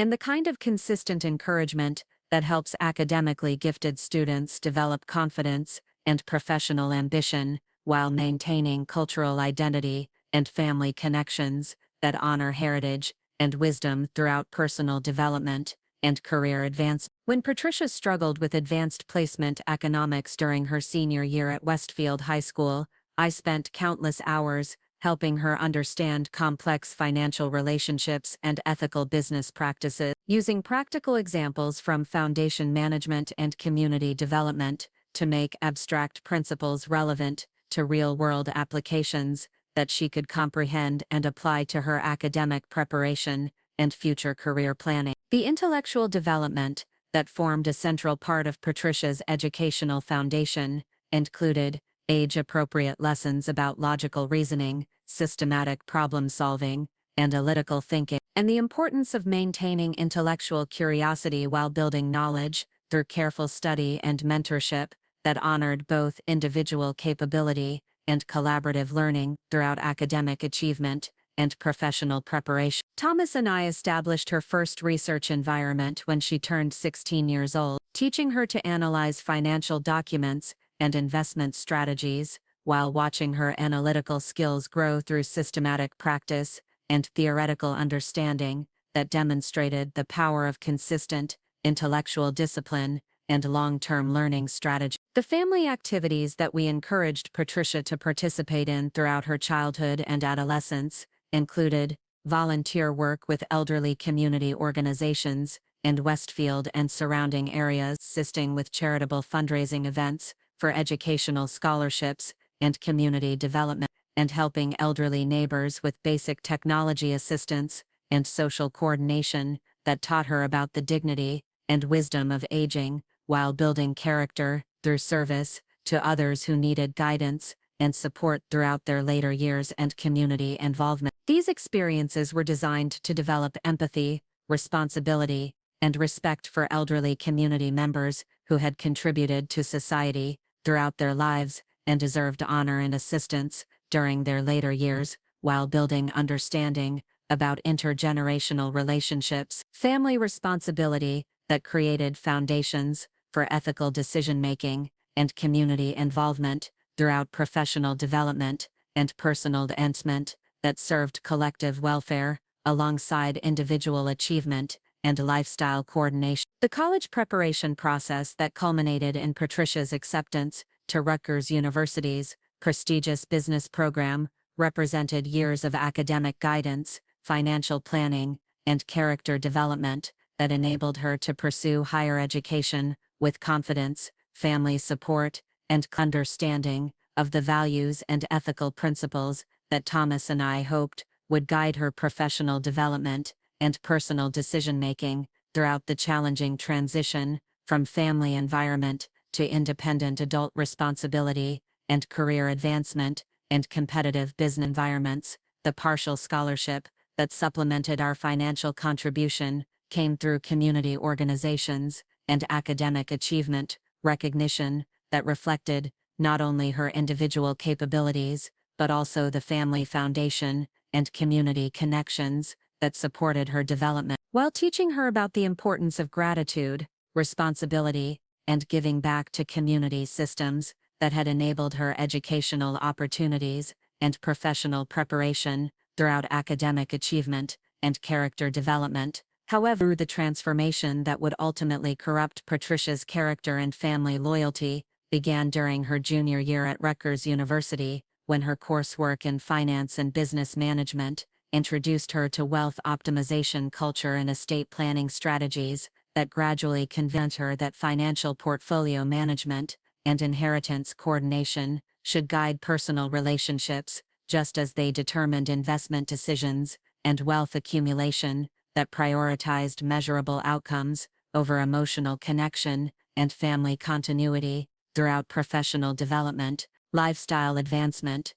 and the kind of consistent encouragement that helps academically gifted students develop confidence and professional ambition while maintaining cultural identity and family connections that honor heritage and wisdom throughout personal development and career advancement. When Patricia struggled with advanced placement economics during her senior year at Westfield High School, I spent countless hours helping her understand complex financial relationships and ethical business practices, using practical examples from foundation management and community development to make abstract principles relevant to real-world applications that she could comprehend and apply to her academic preparation and future career planning. The intellectual development that formed a central part of Patricia's educational foundation included age-appropriate lessons about logical reasoning, systematic problem-solving, analytical thinking, and the importance of maintaining intellectual curiosity while building knowledge through careful study and mentorship that honored both individual capability and collaborative learning throughout academic achievement and professional preparation. Thomas and I established her first research environment when she turned 16 years old, teaching her to analyze financial documents and investment strategies, while watching her analytical skills grow through systematic practice and theoretical understanding that demonstrated the power of consistent, intellectual discipline and long-term learning strategy. The family activities that we encouraged Patricia to participate in throughout her childhood and adolescence included volunteer work with elderly community organizations in Westfield and surrounding areas, assisting with charitable fundraising events for educational scholarships and community development, and helping elderly neighbors with basic technology assistance and social coordination that taught her about the dignity and wisdom of aging, while building character through service to others who needed guidance and support throughout their later years and community involvement. These experiences were designed to develop empathy, responsibility, and respect for elderly community members who had contributed to society throughout their lives and deserved honor and assistance during their later years, while building understanding about intergenerational relationships, family responsibility that created foundations for ethical decision-making and community involvement throughout professional development and personal advancement that served collective welfare alongside individual achievement and lifestyle coordination. The college preparation process that culminated in Patricia's acceptance to Rutgers University's prestigious business program represented years of academic guidance, financial planning, and character development that enabled her to pursue higher education with confidence, family support, and understanding of the values and ethical principles that Thomas and I hoped would guide her professional development and personal decision-making throughout the challenging transition from family environment to independent adult responsibility and career advancement and competitive business environments. The partial scholarship that supplemented our financial contribution came through community organizations and academic achievement recognition that reflected not only her individual capabilities, but also the family foundation and community connections that supported her development. While teaching her about the importance of gratitude, responsibility, and giving back to community systems that had enabled her educational opportunities and professional preparation throughout academic achievement and character development. However, the transformation that would ultimately corrupt Patricia's character and family loyalty began during her junior year at Rutgers University, when her coursework in finance and business management introduced her to wealth optimization culture and estate planning strategies that gradually convinced her that financial portfolio management and inheritance coordination should guide personal relationships, just as they determined investment decisions and wealth accumulation that prioritized measurable outcomes over emotional connection and family continuity throughout professional development, lifestyle advancement.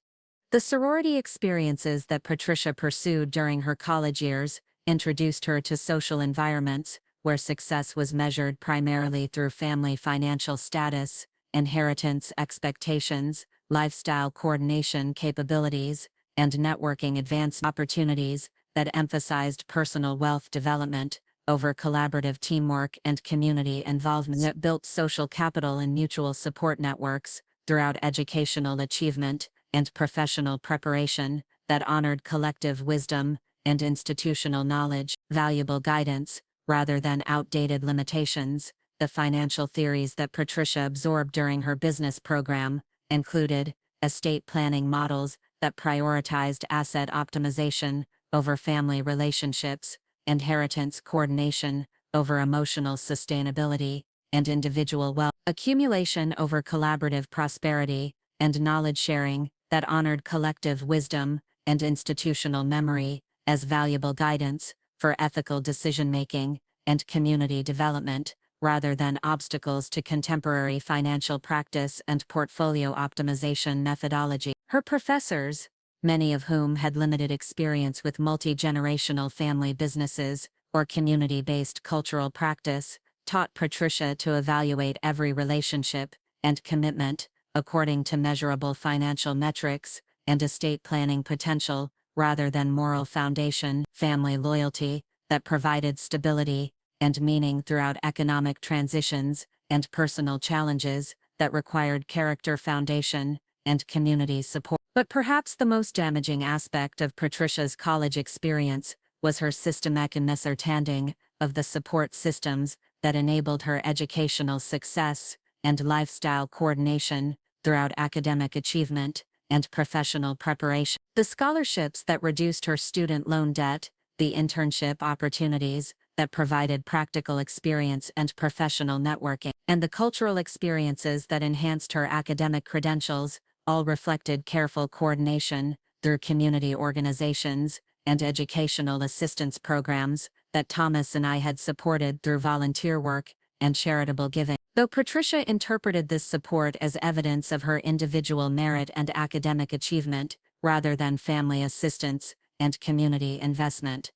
The sorority experiences that Patricia pursued during her college years introduced her to social environments where success was measured primarily through family financial status, inheritance expectations, lifestyle coordination capabilities, and networking advancement opportunities that emphasized personal wealth development over collaborative teamwork and community involvement that built social capital and mutual support networks throughout educational achievement and professional preparation that honored collective wisdom and institutional knowledge, valuable guidance, rather than outdated limitations. The financial theories that Patricia absorbed during her business program included estate planning models that prioritized asset optimization over family relationships, inheritance coordination over emotional sustainability, and individual wealth accumulation over collaborative prosperity, and knowledge sharing that honored collective wisdom and institutional memory as valuable guidance for ethical decision-making and community development, rather than obstacles to contemporary financial practice and portfolio optimization methodology. Her professors, many of whom had limited experience with multi-generational family businesses or community-based cultural practice, taught Patricia to evaluate every relationship and commitment according to measurable financial metrics and estate planning potential, rather than moral foundation, family loyalty, that provided stability and meaning throughout economic transitions and personal challenges that required character foundation and community support. But perhaps the most damaging aspect of Patricia's college experience was her systematic misunderstanding of the support systems that enabled her educational success and lifestyle coordination throughout academic achievement and professional preparation. The scholarships that reduced her student loan debt, the internship opportunities that provided practical experience and professional networking, and the cultural experiences that enhanced her academic credentials, all reflected careful coordination through community organizations and educational assistance programs that Thomas and I had supported through volunteer work and charitable giving. Though Patricia interpreted this support as evidence of her individual merit and academic achievement, rather than family assistance and community investment.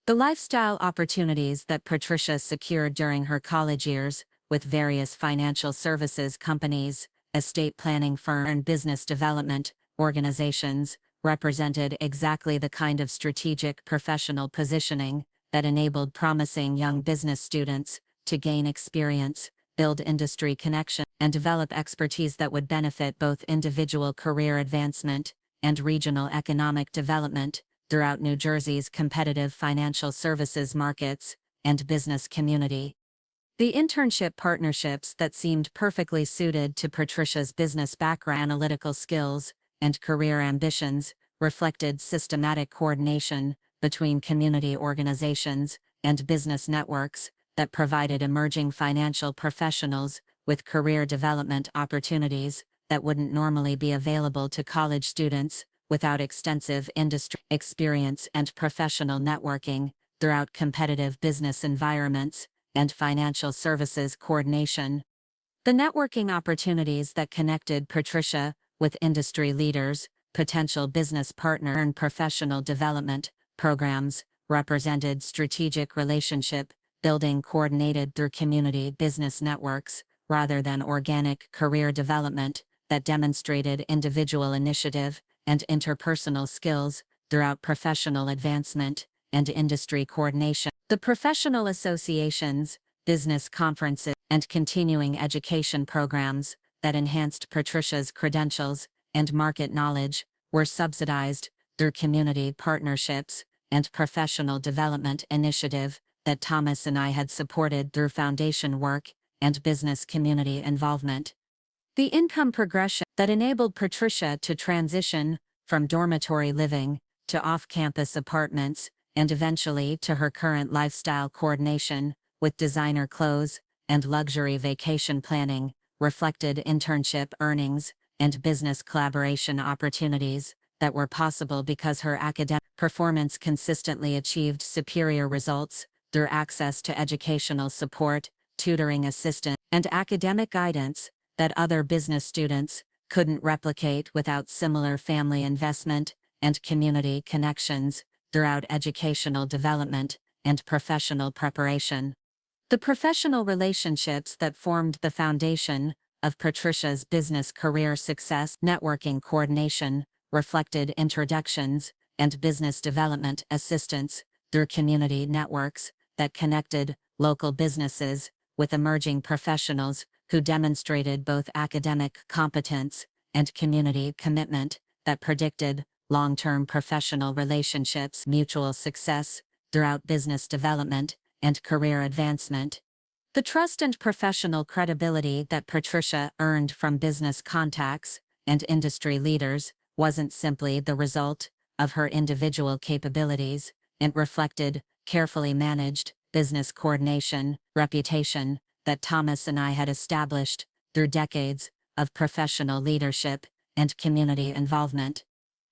The lifestyle opportunities that Patricia secured during her college years, with various financial services companies, estate planning firms, and business development organizations, represented exactly the kind of strategic professional positioning that enabled promising young business students to gain experience, build industry connection, and develop expertise that would benefit both individual career advancement and regional economic development throughout New Jersey's competitive financial services markets and business community. The internship partnerships that seemed perfectly suited to Patricia's business background, analytical skills, and career ambitions reflected systematic coordination between community organizations and business networks that provided emerging financial professionals with career development opportunities that wouldn't normally be available to college students without extensive industry experience and professional networking throughout competitive business environments and financial services coordination. The networking opportunities that connected Patricia with industry leaders, potential business partner, and professional development programs represented strategic relationship building coordinated through community business networks, rather than organic career development that demonstrated individual initiative and interpersonal skills throughout professional advancement and industry coordination. The professional associations, business conferences, and continuing education programs that enhanced Patricia's credentials and market knowledge were subsidized through community partnerships and professional development initiative that Thomas and I had supported through foundation work and business community involvement. The income progression that enabled Patricia to transition from dormitory living to off-campus apartments and eventually to her current lifestyle coordination with designer clothes and luxury vacation planning reflected internship earnings and business collaboration opportunities that were possible because her academic performance consistently achieved superior results through access to educational support, tutoring assistance, and academic guidance that other business students couldn't replicate without similar family investment and community connections throughout educational development and professional preparation. The professional relationships that formed the foundation of Patricia's business career success, networking coordination, reflected introductions and business development assistance through community networks that connected local businesses with emerging professionals who demonstrated both academic competence and community commitment that predicted long-term professional relationships, mutual success throughout business development and career advancement. The trust and professional credibility that Patricia earned from business contacts and industry leaders wasn't simply the result of her individual capabilities. It reflected carefully managed business coordination, reputation that Thomas and I had established through decades of professional leadership and community involvement.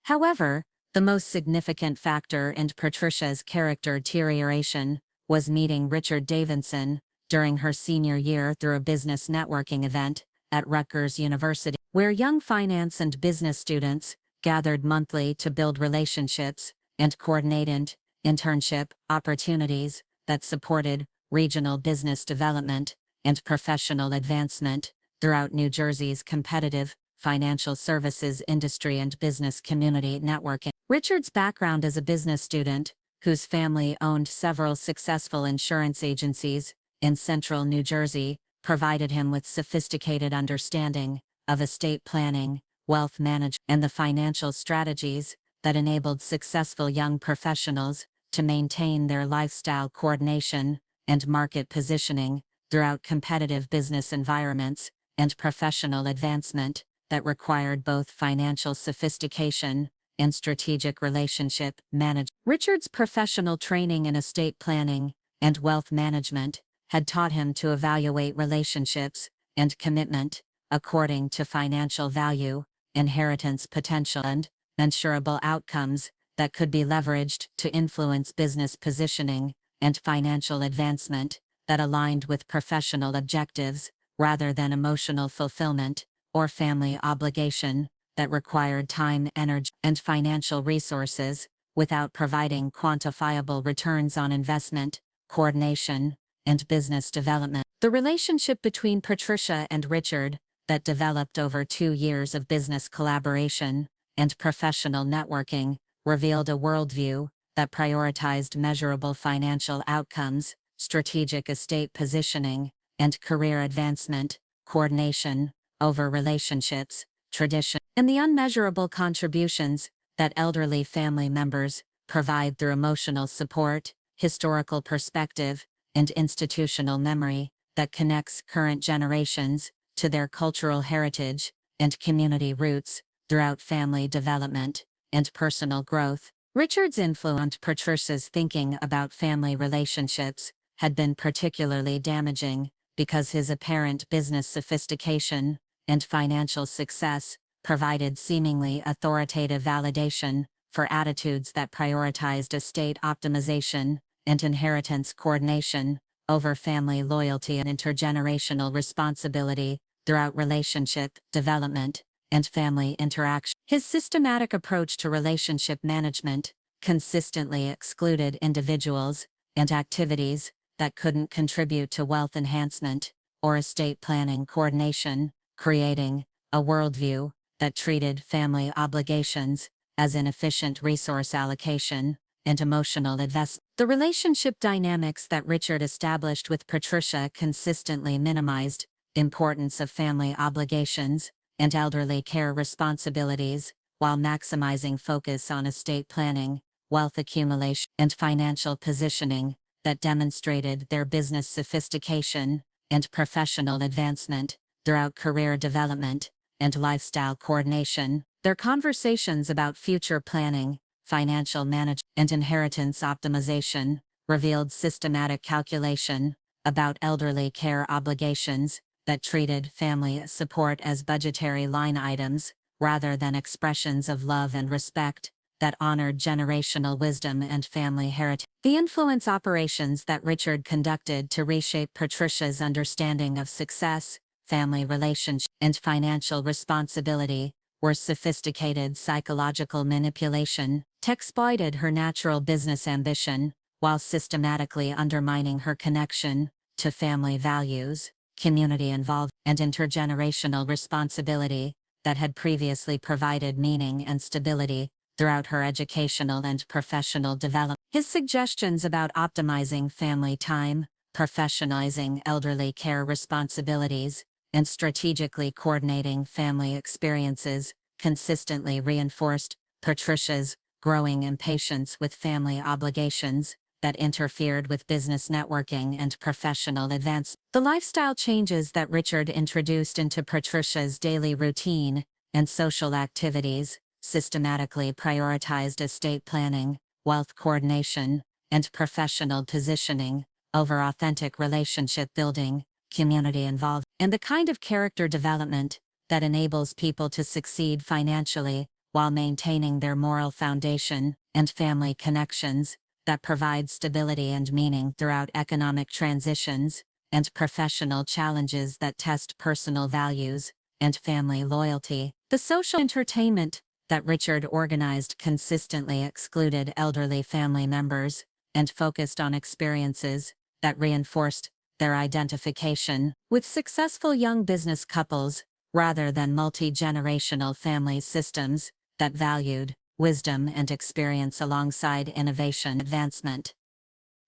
However, The most significant factor in Patricia's character deterioration was meeting Richard Davidson during her senior year through a business networking event at Rutgers University, where young finance and business students gathered monthly to build relationships and coordinate internship opportunities that supported regional business development and professional advancement throughout New Jersey's competitive financial services industry and business community networking. Richard's background as a business student, whose family owned several successful insurance agencies in central New Jersey, provided him with sophisticated understanding of estate planning, wealth management, and the financial strategies that enabled successful young professionals to maintain their lifestyle coordination and market positioning throughout competitive business environments and professional advancement that required both financial sophistication and strategic relationship management. Richard's professional training in estate planning and wealth management had taught him to evaluate relationships and commitment according to financial value, inheritance potential, and measurable outcomes that could be leveraged to influence business positioning and financial advancement that aligned with professional objectives rather than emotional fulfillment or family obligation that required time, energy, and financial resources without providing quantifiable returns on investment, coordination, and business development. The relationship between Patricia and Richard, that developed over 2 years of business collaboration and professional networking, revealed a worldview that prioritized measurable financial outcomes, strategic estate positioning, and career advancement, coordination, over relationships, tradition, and the unmeasurable contributions that elderly family members provide through emotional support, historical perspective, and institutional memory that connects current generations to their cultural heritage and community roots throughout family development and personal growth. Richard's influence on Patricia's thinking about family relationships had been particularly damaging because his apparent business sophistication and financial success provided seemingly authoritative validation for attitudes that prioritized estate optimization and inheritance coordination over family loyalty and intergenerational responsibility throughout relationship development and family interaction. His systematic approach to relationship management consistently excluded individuals and activities that couldn't contribute to wealth enhancement or estate planning coordination, creating a worldview that treated family obligations as inefficient resource allocation and emotional investment. The relationship dynamics that Richard established with Patricia consistently minimized importance of family obligations and elderly care responsibilities, while maximizing focus on estate planning, wealth accumulation, and financial positioning that demonstrated their business sophistication and professional advancement throughout career development and lifestyle coordination. Their conversations about future planning, financial management, and inheritance optimization revealed systematic calculation about elderly care obligations that treated family support as budgetary line items rather than expressions of love and respect that honored generational wisdom and family heritage. The influence operations that Richard conducted to reshape Patricia's understanding of success, family relationship, and financial responsibility were sophisticated psychological manipulation that exploited her natural business ambition while systematically undermining her connection to family values, community involvement, and intergenerational responsibility that had previously provided meaning and stability throughout her educational and professional development. His suggestions about optimizing family time, professionalizing elderly care responsibilities, and strategically coordinating family experiences consistently reinforced Patricia's growing impatience with family obligations that interfered with business networking and professional advancement. The lifestyle changes that Richard introduced into Patricia's daily routine and social activities systematically prioritized estate planning, wealth coordination, and professional positioning over authentic relationship building, community involvement, and the kind of character development that enables people to succeed financially while maintaining their moral foundation and family connections that provide stability and meaning throughout economic transitions and professional challenges that test personal values and family loyalty. The social entertainment that Richard organized consistently excluded elderly family members and focused on experiences that reinforced their identification with successful young business couples rather than multi-generational family systems that valued wisdom and experience alongside innovation advancement.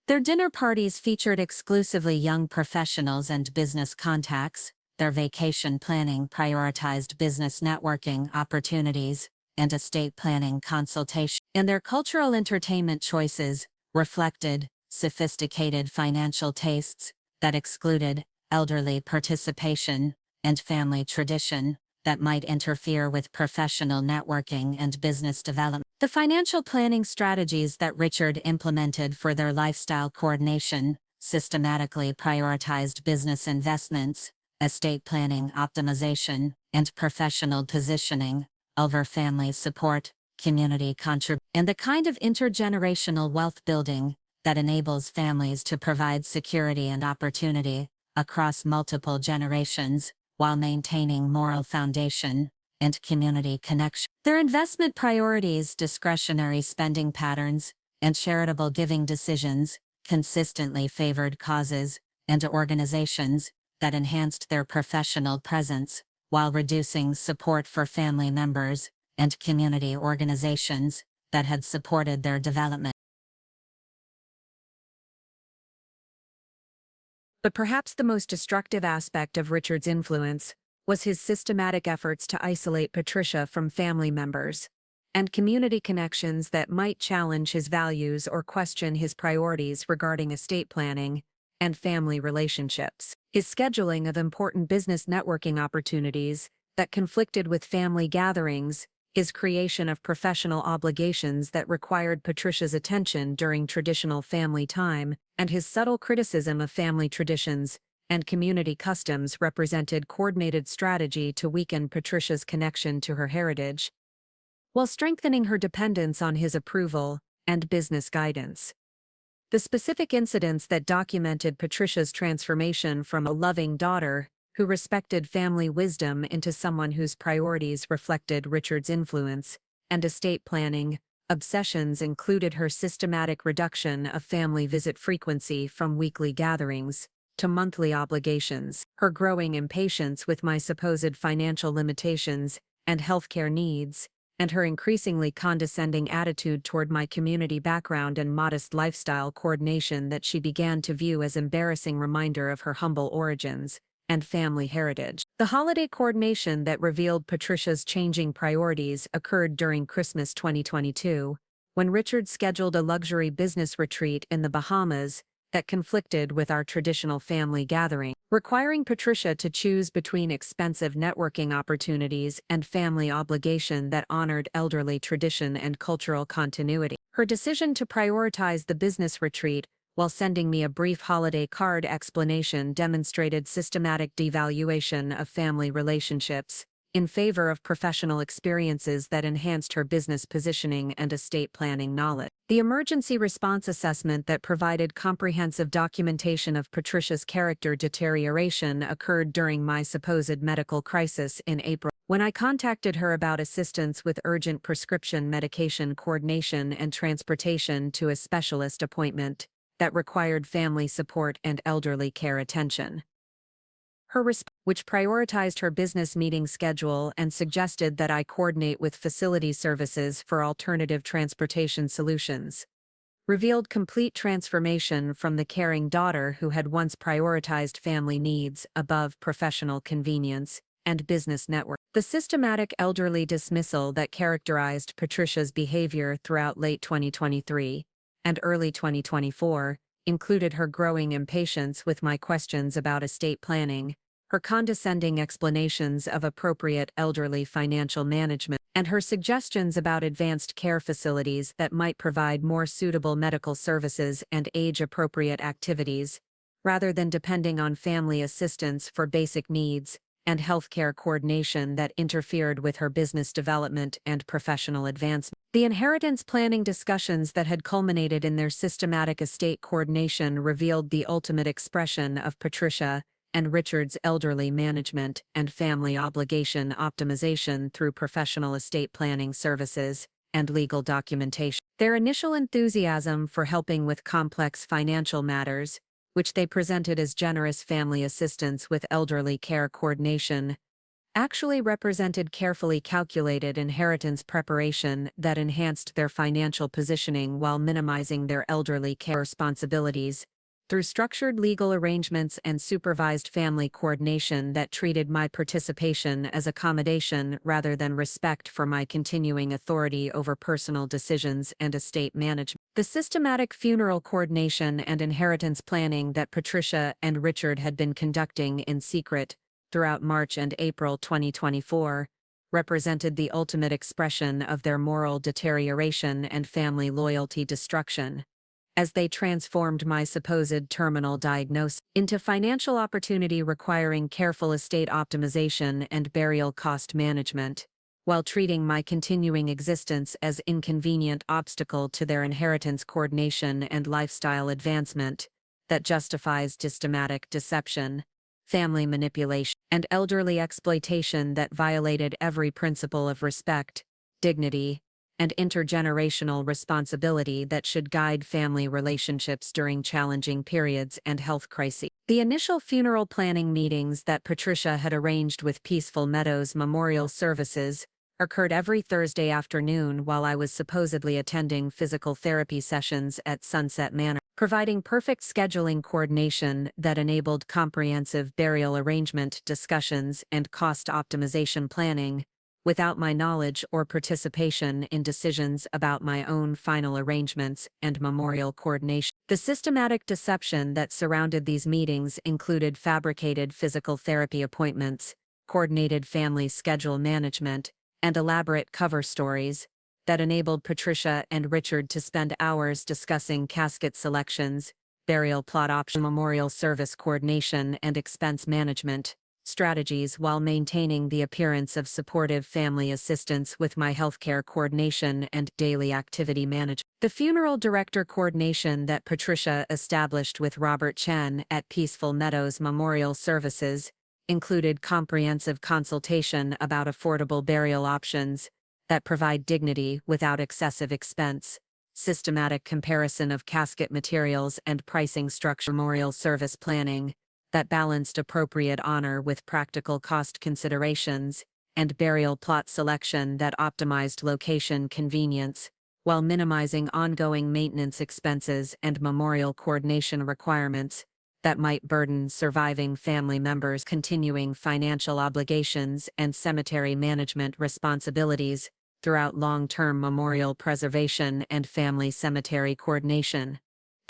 Their dinner parties featured exclusively young professionals and business contacts. Their vacation planning prioritized business networking opportunities and estate planning consultation. And their cultural entertainment choices reflected sophisticated financial tastes that excluded elderly participation and family tradition that might interfere with professional networking and business development. The financial planning strategies that Richard implemented for their lifestyle coordination systematically prioritized business investments, estate planning optimization, and professional positioning over family support, community contribution, and the kind of intergenerational wealth building that enables families to provide security and opportunity across multiple generations while maintaining moral foundation and community connection. Their investment priorities, discretionary spending patterns, and charitable giving decisions consistently favored causes and organizations that enhanced their professional presence while reducing support for family members and community organizations that had supported their development. But perhaps the most destructive aspect of Richard's influence was his systematic efforts to isolate Patricia from family members and community connections that might challenge his values or question his priorities regarding estate planning and family relationships. His scheduling of important business networking opportunities that conflicted with family gatherings, his creation of professional obligations that required Patricia's attention during traditional family time, and his subtle criticism of family traditions and community customs represented coordinated strategy to weaken Patricia's connection to her heritage, while strengthening her dependence on his approval and business guidance. The specific incidents that documented Patricia's transformation from a loving daughter who respected family wisdom into someone whose priorities reflected Richard's influence and estate planning obsessions included her systematic reduction of family visit frequency from weekly gatherings to monthly obligations, her growing impatience with my supposed financial limitations and healthcare needs, and her increasingly condescending attitude toward my community background and modest lifestyle coordination that she began to view as embarrassing reminder of her humble origins and family heritage. The holiday coordination that revealed Patricia's changing priorities occurred during Christmas 2022, when Richard scheduled a luxury business retreat in the Bahamas that conflicted with our traditional family gathering, requiring Patricia to choose between expensive networking opportunities and family obligation that honored elderly tradition and cultural continuity. Her decision to prioritize the business retreat while sending me a brief holiday card explanation demonstrated systematic devaluation of family relationships in favor of professional experiences that enhanced her business positioning and estate planning knowledge. The emergency response assessment that provided comprehensive documentation of Patricia's character deterioration occurred during my supposed medical crisis in April, when I contacted her about assistance with urgent prescription medication coordination and transportation to a specialist appointment that required family support and elderly care attention. Her response, which prioritized her business meeting schedule and suggested that I coordinate with facility services for alternative transportation solutions, revealed complete transformation from the caring daughter who had once prioritized family needs above professional convenience and business network. The systematic elderly dismissal that characterized Patricia's behavior throughout late 2023 and early 2024 included her growing impatience with my questions about estate planning, her condescending explanations of appropriate elderly financial management, and her suggestions about advanced care facilities that might provide more suitable medical services and age-appropriate activities, rather than depending on family assistance for basic needs and healthcare coordination that interfered with her business development and professional advancement. The inheritance planning discussions that had culminated in their systematic estate coordination revealed the ultimate expression of Patricia and Richard's elderly management and family obligation optimization through professional estate planning services and legal documentation. Their initial enthusiasm for helping with complex financial matters, which they presented as generous family assistance with elderly care coordination, actually represented carefully calculated inheritance preparation that enhanced their financial positioning while minimizing their elderly care responsibilities. Through structured legal arrangements and supervised family coordination that treated my participation as accommodation rather than respect for my continuing authority over personal decisions and estate management. The systematic funeral coordination and inheritance planning that Patricia and Richard had been conducting in secret throughout March and April 2024 represented the ultimate expression of their moral deterioration and family loyalty destruction, as they transformed my supposed terminal diagnosis into financial opportunity requiring careful estate optimization and burial cost management, while treating my continuing existence as inconvenient obstacle to their inheritance coordination and lifestyle advancement that justifies systematic deception, family manipulation, and elderly exploitation that violated every principle of respect, dignity, and intergenerational responsibility that should guide family relationships during challenging periods and health crises. The initial funeral planning meetings that Patricia had arranged with Peaceful Meadows Memorial Services occurred every Thursday afternoon while I was supposedly attending physical therapy sessions at Sunset Manor, providing perfect scheduling coordination that enabled comprehensive burial arrangement discussions and cost optimization planning, without my knowledge or participation in decisions about my own final arrangements and memorial coordination. The systematic deception that surrounded these meetings included fabricated physical therapy appointments, coordinated family schedule management, and elaborate cover stories that enabled Patricia and Richard to spend hours discussing casket selections, burial plot option, memorial service coordination, and expense management strategies while maintaining the appearance of supportive family assistance with my healthcare coordination and daily activity management. The funeral director coordination that Patricia established with Robert Chen at Peaceful Meadows Memorial Services included comprehensive consultation about affordable burial options that provide dignity without excessive expense, systematic comparison of casket materials and pricing structure, memorial service planning that balanced appropriate honor with practical cost considerations, and burial plot selection that optimized location convenience, while minimizing ongoing maintenance expenses and memorial coordination requirements that might burden surviving family members' continuing financial obligations and cemetery management responsibilities throughout long-term memorial preservation and family cemetery coordination.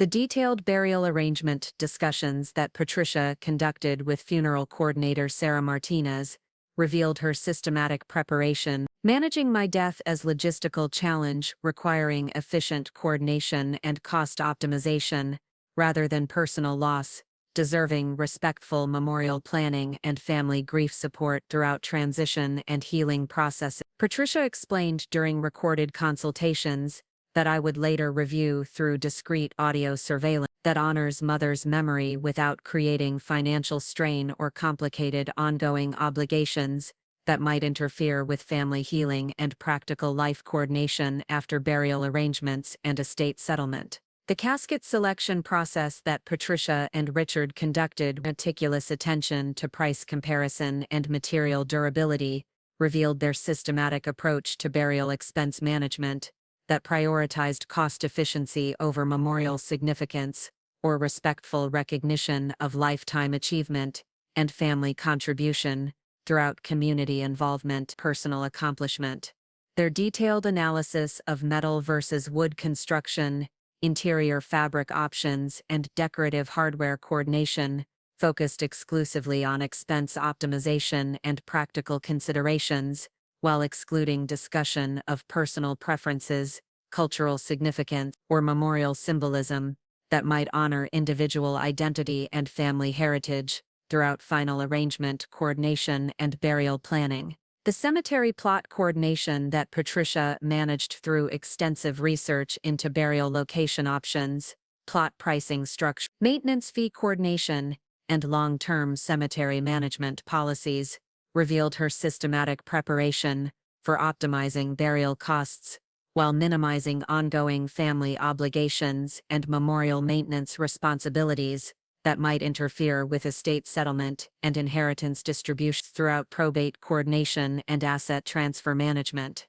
The detailed burial arrangement discussions that Patricia conducted with funeral coordinator Sarah Martinez revealed her systematic preparation, managing my death as logistical challenge requiring efficient coordination and cost optimization, rather than personal loss, deserving respectful memorial planning and family grief support throughout transition and healing processes. Patricia explained during recorded consultations that I would later review through discrete audio surveillance that honors mother's memory without creating financial strain or complicated ongoing obligations that might interfere with family healing and practical life coordination after burial arrangements and estate settlement. The casket selection process that Patricia and Richard conducted, meticulous attention to price comparison and material durability, revealed their systematic approach to burial expense management that prioritized cost efficiency over memorial significance or respectful recognition of lifetime achievement and family contribution throughout community involvement, personal accomplishment. Their detailed analysis of metal versus wood construction, interior fabric options, and decorative hardware coordination focused exclusively on expense optimization and practical considerations, while excluding discussion of personal preferences, cultural significance, or memorial symbolism that might honor individual identity and family heritage. throughout final arrangement, coordination, and burial planning. The cemetery plot coordination that Patricia managed through extensive research into burial location options, plot pricing structure, maintenance fee coordination, and long-term cemetery management policies revealed her systematic preparation for optimizing burial costs while minimizing ongoing family obligations and memorial maintenance responsibilities that might interfere with estate settlement and inheritance distribution throughout probate coordination and asset transfer management.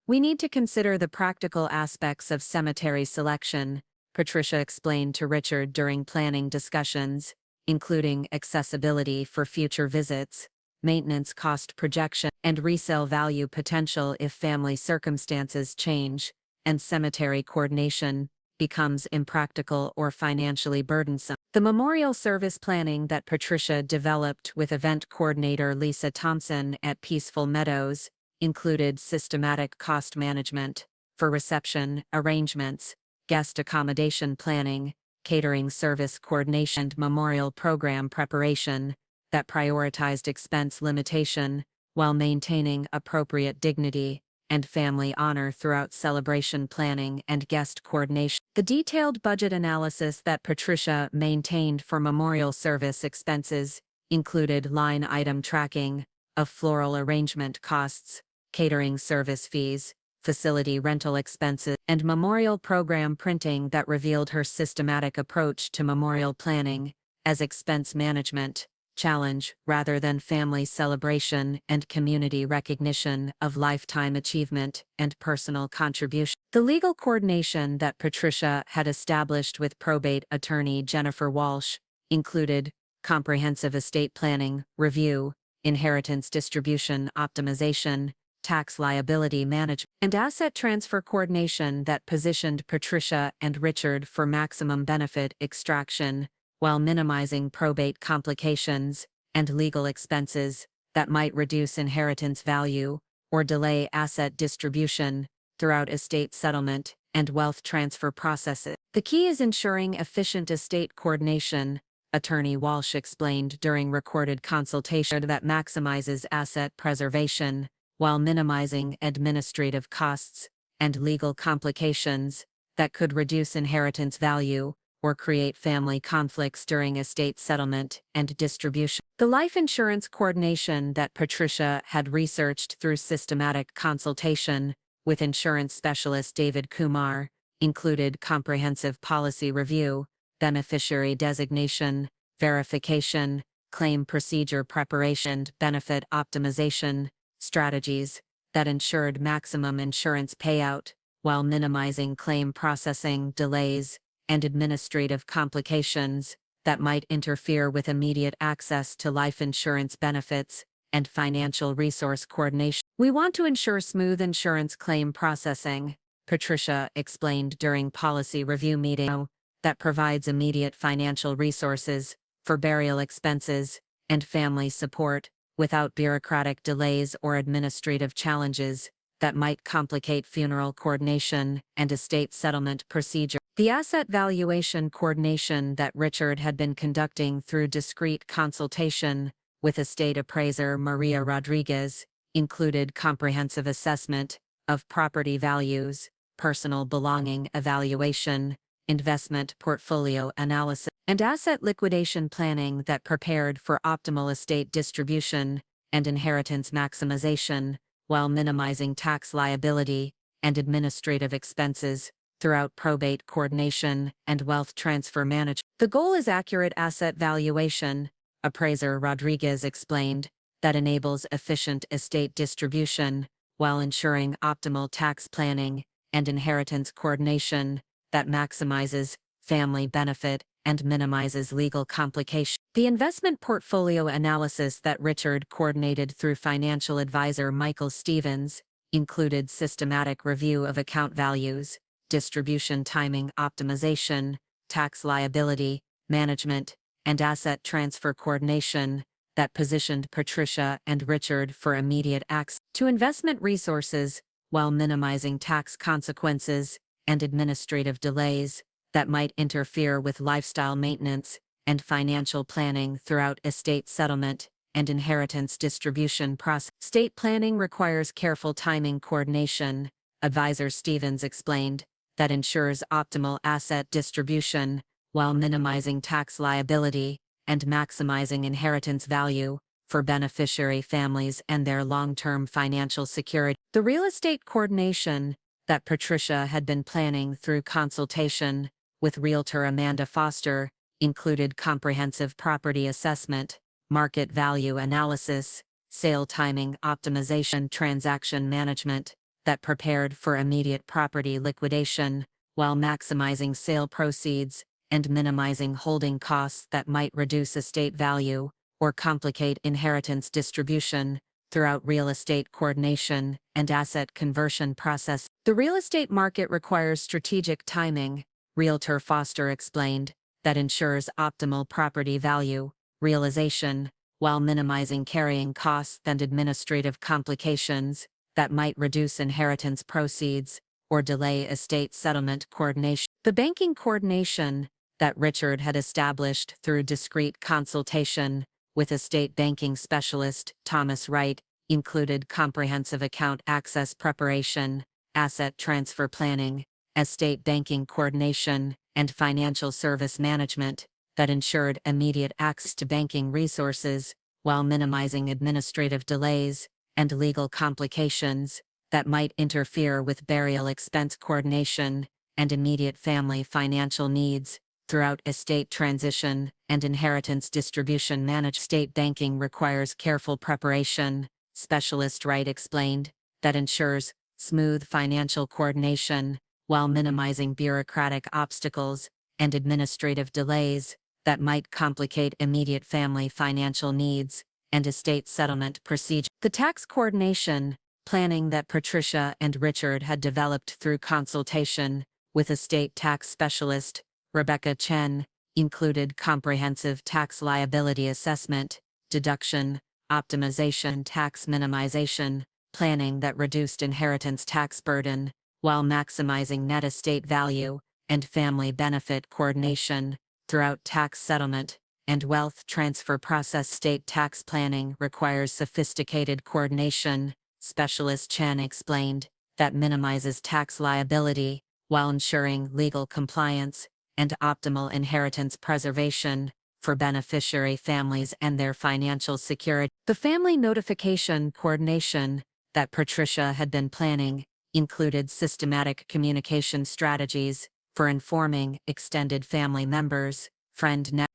We need to consider the practical aspects of cemetery selection, Patricia explained to Richard during planning discussions, including accessibility for future visits, maintenance cost projection, and resale value potential if family circumstances change, and cemetery coordination becomes impractical or financially burdensome. The memorial service planning that Patricia developed with event coordinator Lisa Thompson at Peaceful Meadows included systematic cost management for reception arrangements, guest accommodation planning, catering service coordination, and memorial program preparation that prioritized expense limitation while maintaining appropriate dignity and family honor throughout celebration planning and guest coordination. The detailed budget analysis that Patricia maintained for memorial service expenses included line item tracking of floral arrangement costs, catering service fees, facility rental expenses, and memorial program printing that revealed her systematic approach to memorial planning as expense management challenge rather than family celebration and community recognition of lifetime achievement and personal contribution. The legal coordination that Patricia had established with probate attorney Jennifer Walsh included comprehensive estate planning, review, inheritance distribution optimization, tax liability management, and asset transfer coordination that positioned Patricia and Richard for maximum benefit extraction, while minimizing probate complications and legal expenses that might reduce inheritance value or delay asset distribution throughout estate settlement and wealth transfer processes. The key is ensuring efficient estate coordination, Attorney Walsh explained during recorded consultation, that maximizes asset preservation while minimizing administrative costs and legal complications that could reduce inheritance value or create family conflicts during estate settlement and distribution. The life insurance coordination that Patricia had researched through systematic consultation with insurance specialist David Kumar included comprehensive policy review, beneficiary designation, verification, claim procedure preparation, benefit optimization strategies that ensured maximum insurance payout while minimizing claim processing delays and administrative complications that might interfere with immediate access to life insurance benefits and financial resource coordination. We want to ensure smooth insurance claim processing, Patricia explained during policy review meeting, that provides immediate financial resources for burial expenses and family support without bureaucratic delays or administrative challenges that might complicate funeral coordination and estate settlement procedure. The asset valuation coordination that Richard had been conducting through discreet consultation with estate appraiser Maria Rodriguez included comprehensive assessment of property values, personal belonging evaluation, investment portfolio analysis, and asset liquidation planning that prepared for optimal estate distribution and inheritance maximization while minimizing tax liability and administrative expenses throughout probate coordination and wealth transfer management. The goal is accurate asset valuation, appraiser Rodriguez explained, that enables efficient estate distribution while ensuring optimal tax planning and inheritance coordination that maximizes family benefit and minimizes legal complication. The investment portfolio analysis that Richard coordinated through financial advisor Michael Stevens included systematic review of account values, distribution timing optimization, tax liability management, and asset transfer coordination that positioned Patricia and Richard for immediate access to investment resources while minimizing tax consequences and administrative delays that might interfere with lifestyle maintenance and financial planning throughout estate settlement and inheritance distribution process. Estate planning requires careful timing coordination, advisor Stevens explained, that ensures optimal asset distribution while minimizing tax liability and maximizing inheritance value for beneficiary families and their long-term financial security. The real estate coordination that Patricia had been planning through consultation with realtor Amanda Foster included comprehensive property assessment, market value analysis, sale timing optimization, transaction management that prepared for immediate property liquidation while maximizing sale proceeds and minimizing holding costs that might reduce estate value or complicate inheritance distribution throughout real estate coordination and asset conversion process. The real estate market requires strategic timing, Realtor Foster explained, that ensures optimal property value realization while minimizing carrying costs and administrative complications that might reduce inheritance proceeds or delay estate settlement coordination. The banking coordination that Richard had established through discreet consultation with estate banking specialist Thomas Wright included comprehensive account access preparation, asset transfer planning, estate banking coordination, and financial service management that ensured immediate access to banking resources while minimizing administrative delays and legal complications that might interfere with burial expense coordination and immediate family financial needs throughout estate transition and inheritance distribution. Managed estate banking requires careful preparation, specialist Wright explained, that ensures smooth financial coordination while minimizing bureaucratic obstacles and administrative delays that might complicate immediate family financial needs and estate settlement procedure. The tax coordination planning that Patricia and Richard had developed through consultation with estate tax specialist Rebecca Chen included comprehensive tax liability assessment, deduction, optimization, tax minimization, planning that reduced inheritance tax burden while maximizing net estate value and family benefit coordination throughout tax settlement and wealth transfer process. State tax planning requires sophisticated coordination, specialist Chen explained, that minimizes tax liability while ensuring legal compliance and optimal inheritance preservation for beneficiary families and their financial security. The family notification coordination that Patricia had been planning included systematic communication strategies for informing extended family members,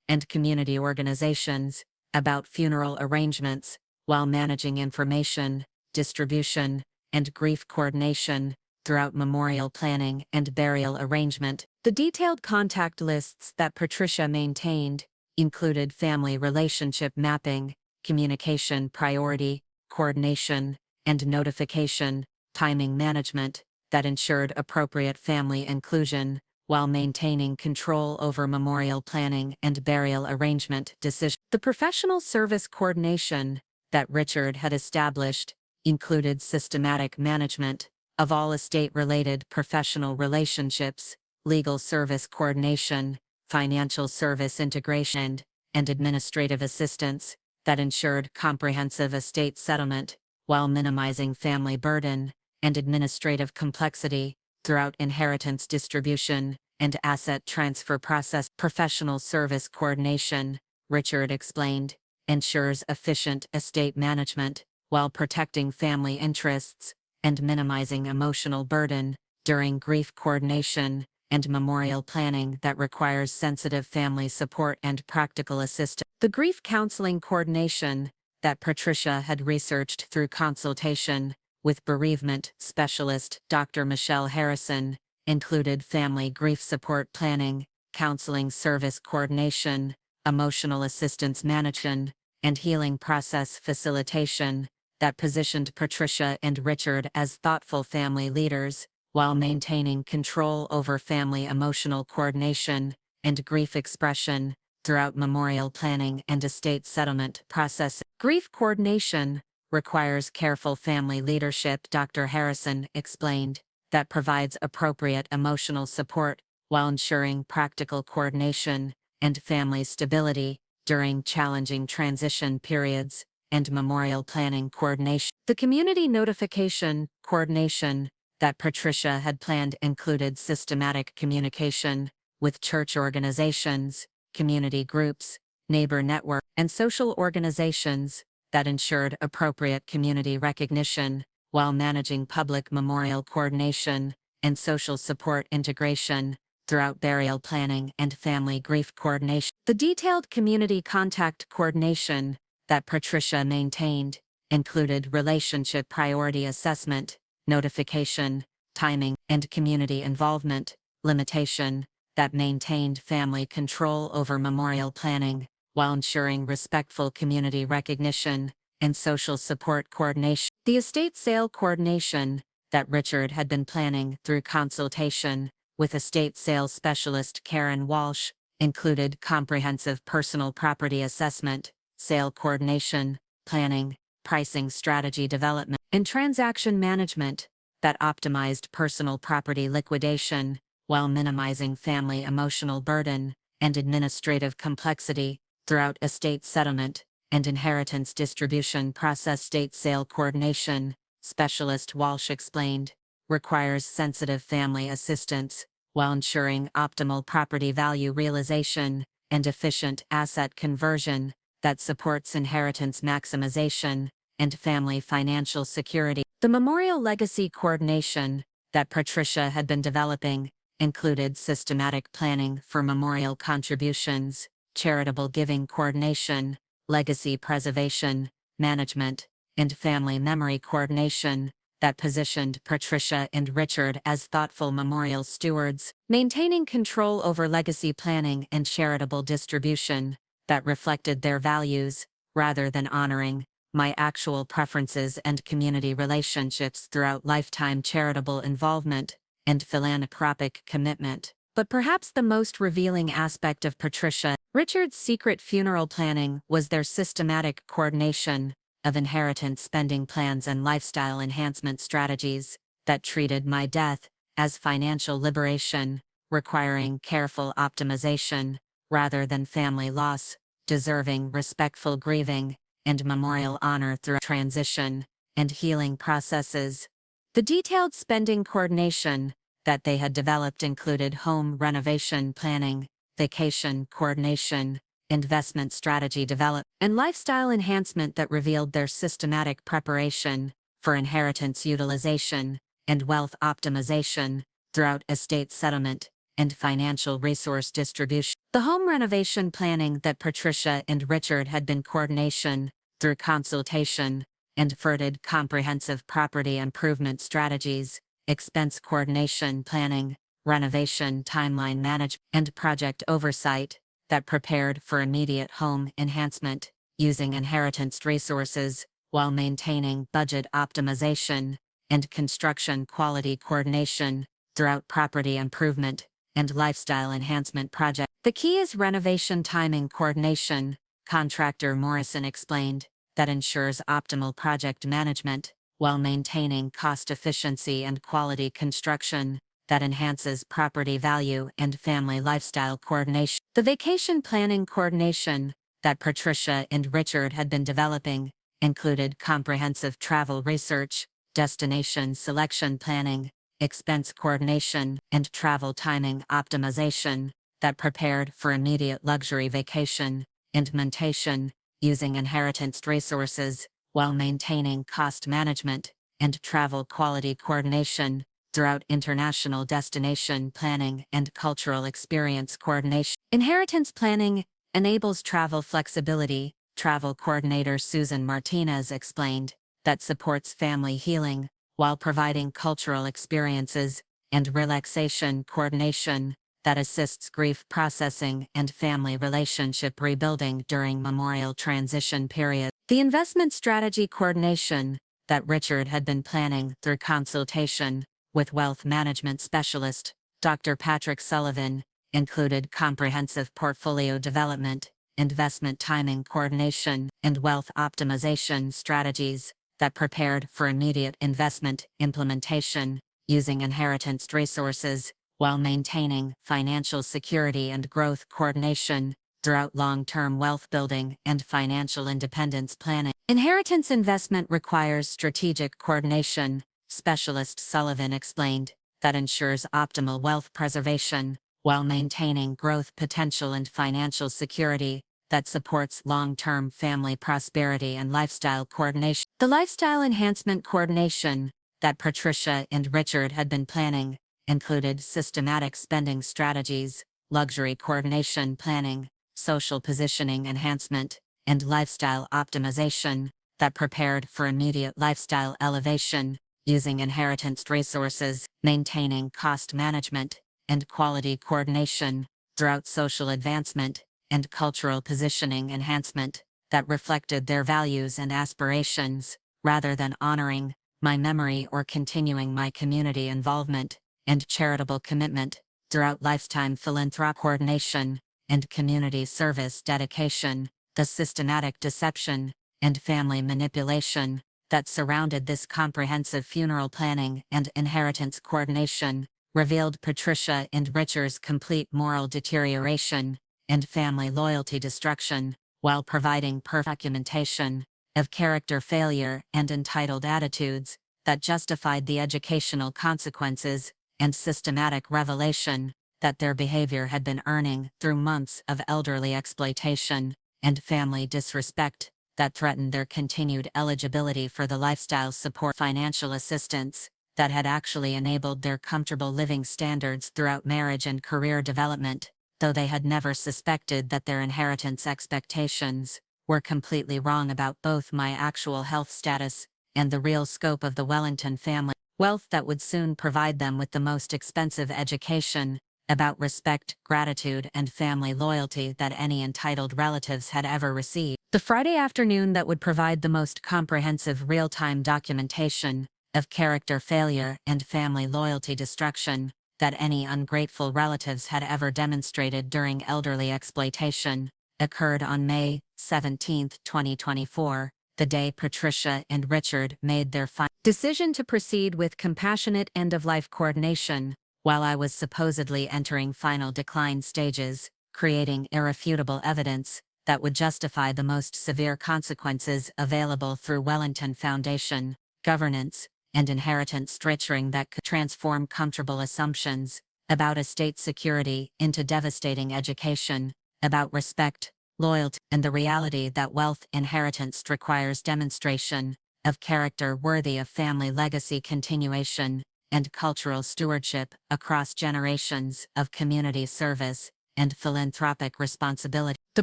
and community organizations about funeral arrangements while managing information, distribution, and grief coordination throughout memorial planning and burial arrangement. The detailed contact lists that Patricia maintained included family relationship mapping, communication priority, coordination, and notification, timing management that ensured appropriate family inclusion while maintaining control over memorial planning and burial arrangement decisions. The professional service coordination that Richard had established included systematic management of all estate-related professional relationships, legal service coordination, financial service integration, and administrative assistance that ensured comprehensive estate settlement while minimizing family burden and administrative complexity throughout inheritance distribution and asset transfer process. Professional service coordination, Richard explained, ensures efficient estate management while protecting family interests and minimizing emotional burden during grief coordination and memorial planning that requires sensitive family support and practical assistance. The grief counseling coordination that Patricia had researched through consultation with bereavement specialist Dr. Michelle Harrison included family grief support planning, counseling service coordination, emotional assistance management, and healing process facilitation that positioned Patricia and Richard as thoughtful family leaders while maintaining control over family emotional coordination and grief expression throughout memorial planning and estate settlement process. Grief coordination requires careful family leadership, Dr. Harrison explained, that provides appropriate emotional support while ensuring practical coordination and family stability during challenging transition periods, and memorial planning coordination. The community notification coordination that Patricia had planned included systematic communication with church organizations, community groups, neighbor network, and social organizations that ensured appropriate community recognition while managing public memorial coordination and social support integration throughout burial planning and family grief coordination. The detailed community contact coordination that Patricia maintained included relationship priority assessment, notification, timing, and community involvement limitation that maintained family control over memorial planning while ensuring respectful community recognition and social support coordination. The estate sale coordination that Richard had been planning through consultation with estate sales specialist Karen Walsh included comprehensive personal property assessment, sale coordination, planning, pricing strategy development, and transaction management that optimized personal property liquidation while minimizing family emotional burden and administrative complexity throughout estate settlement and inheritance distribution process. Estate sale coordination, specialist Walsh explained, requires sensitive family assistance while ensuring optimal property value realization and efficient asset conversion that supports inheritance maximization and family financial security. The memorial legacy coordination that Patricia had been developing included systematic planning for memorial contributions, charitable giving coordination, legacy preservation, management, and family memory coordination that positioned Patricia and Richard as thoughtful memorial stewards, maintaining control over legacy planning and charitable distribution that reflected their values, rather than honoring my actual preferences and community relationships throughout lifetime charitable involvement and philanthropic commitment. But perhaps the most revealing aspect of Patricia Richard's secret funeral planning was their systematic coordination of inheritance spending plans and lifestyle enhancement strategies that treated my death as financial liberation, requiring careful optimization rather than family loss, deserving respectful grieving and memorial honor through transition and healing processes. The detailed spending coordination that they had developed included home renovation planning, vacation coordination, investment strategy development, and lifestyle enhancement that revealed their systematic preparation for inheritance utilization and wealth optimization throughout estate settlement and financial resource distribution. The home renovation planning that Patricia and Richard had been coordination through consultation and furthered comprehensive property improvement strategies, expense coordination planning, renovation timeline management, and project oversight that prepared for immediate home enhancement using inheritance resources while maintaining budget optimization and construction quality coordination throughout property improvement and lifestyle enhancement projects. The key is renovation timing coordination, contractor Morrison explained, that ensures optimal project management while maintaining cost efficiency and quality construction that enhances property value and family lifestyle coordination. The vacation planning coordination that Patricia and Richard had been developing included comprehensive travel research, destination selection planning, expense coordination, and travel timing optimization that prepared for immediate luxury vacation implementation using inheritance resources while maintaining cost management and travel quality coordination throughout international destination planning and cultural experience coordination. Inheritance planning enables travel flexibility, travel coordinator Susan Martinez explained, that supports family healing while providing cultural experiences and relaxation coordination that assists grief processing and family relationship rebuilding during memorial transition period. The investment strategy coordination that Richard had been planning through consultation with wealth management specialist Dr. Patrick Sullivan included comprehensive portfolio development, investment timing coordination, and wealth optimization strategies that prepared for immediate investment implementation using inheritance resources while maintaining financial security and growth coordination throughout long-term wealth building and financial independence planning. Inheritance investment requires strategic coordination, specialist Sullivan explained, that ensures optimal wealth preservation while maintaining growth potential and financial security that supports long-term family prosperity and lifestyle coordination. The lifestyle enhancement coordination that Patricia and Richard had been planning included systematic spending strategies, luxury coordination planning, social positioning enhancement, and lifestyle optimization that prepared for immediate lifestyle elevation using inheritance resources, maintaining cost management, and quality coordination throughout social advancement and cultural positioning enhancement that reflected their values and aspirations, rather than honoring my memory or continuing my community involvement and charitable commitment throughout lifetime philanthropic coordination and community service dedication. The systematic deception and family manipulation that surrounded this comprehensive funeral planning and inheritance coordination revealed Patricia and Richard's complete moral deterioration and family loyalty destruction, while providing perfect documentation of character failure and entitled attitudes that justified the educational consequences and systematic revelation that their behavior had been earning through months of elderly exploitation and family disrespect that threatened their continued eligibility for the lifestyle support financial assistance that had actually enabled their comfortable living standards throughout marriage and career development, though they had never suspected that their inheritance expectations were completely wrong about both my actual health status and the real scope of the Wellington family wealth that would soon provide them with the most expensive education about respect, gratitude, and family loyalty that any entitled relatives had ever received. The Friday afternoon that would provide the most comprehensive real-time documentation of character failure and family loyalty destruction that any ungrateful relatives had ever demonstrated during elderly exploitation occurred on May 17, 2024, the day Patricia and Richard made their final decision to proceed with compassionate end-of-life coordination, while I was supposedly entering final decline stages, creating irrefutable evidence that would justify the most severe consequences available through Wellington Foundation, governance, and inheritance structuring that could transform comfortable assumptions about estate security into devastating education about respect, loyalty, and the reality that wealth inheritance requires demonstration of character worthy of family legacy continuation and cultural stewardship across generations of community service and philanthropic responsibility. The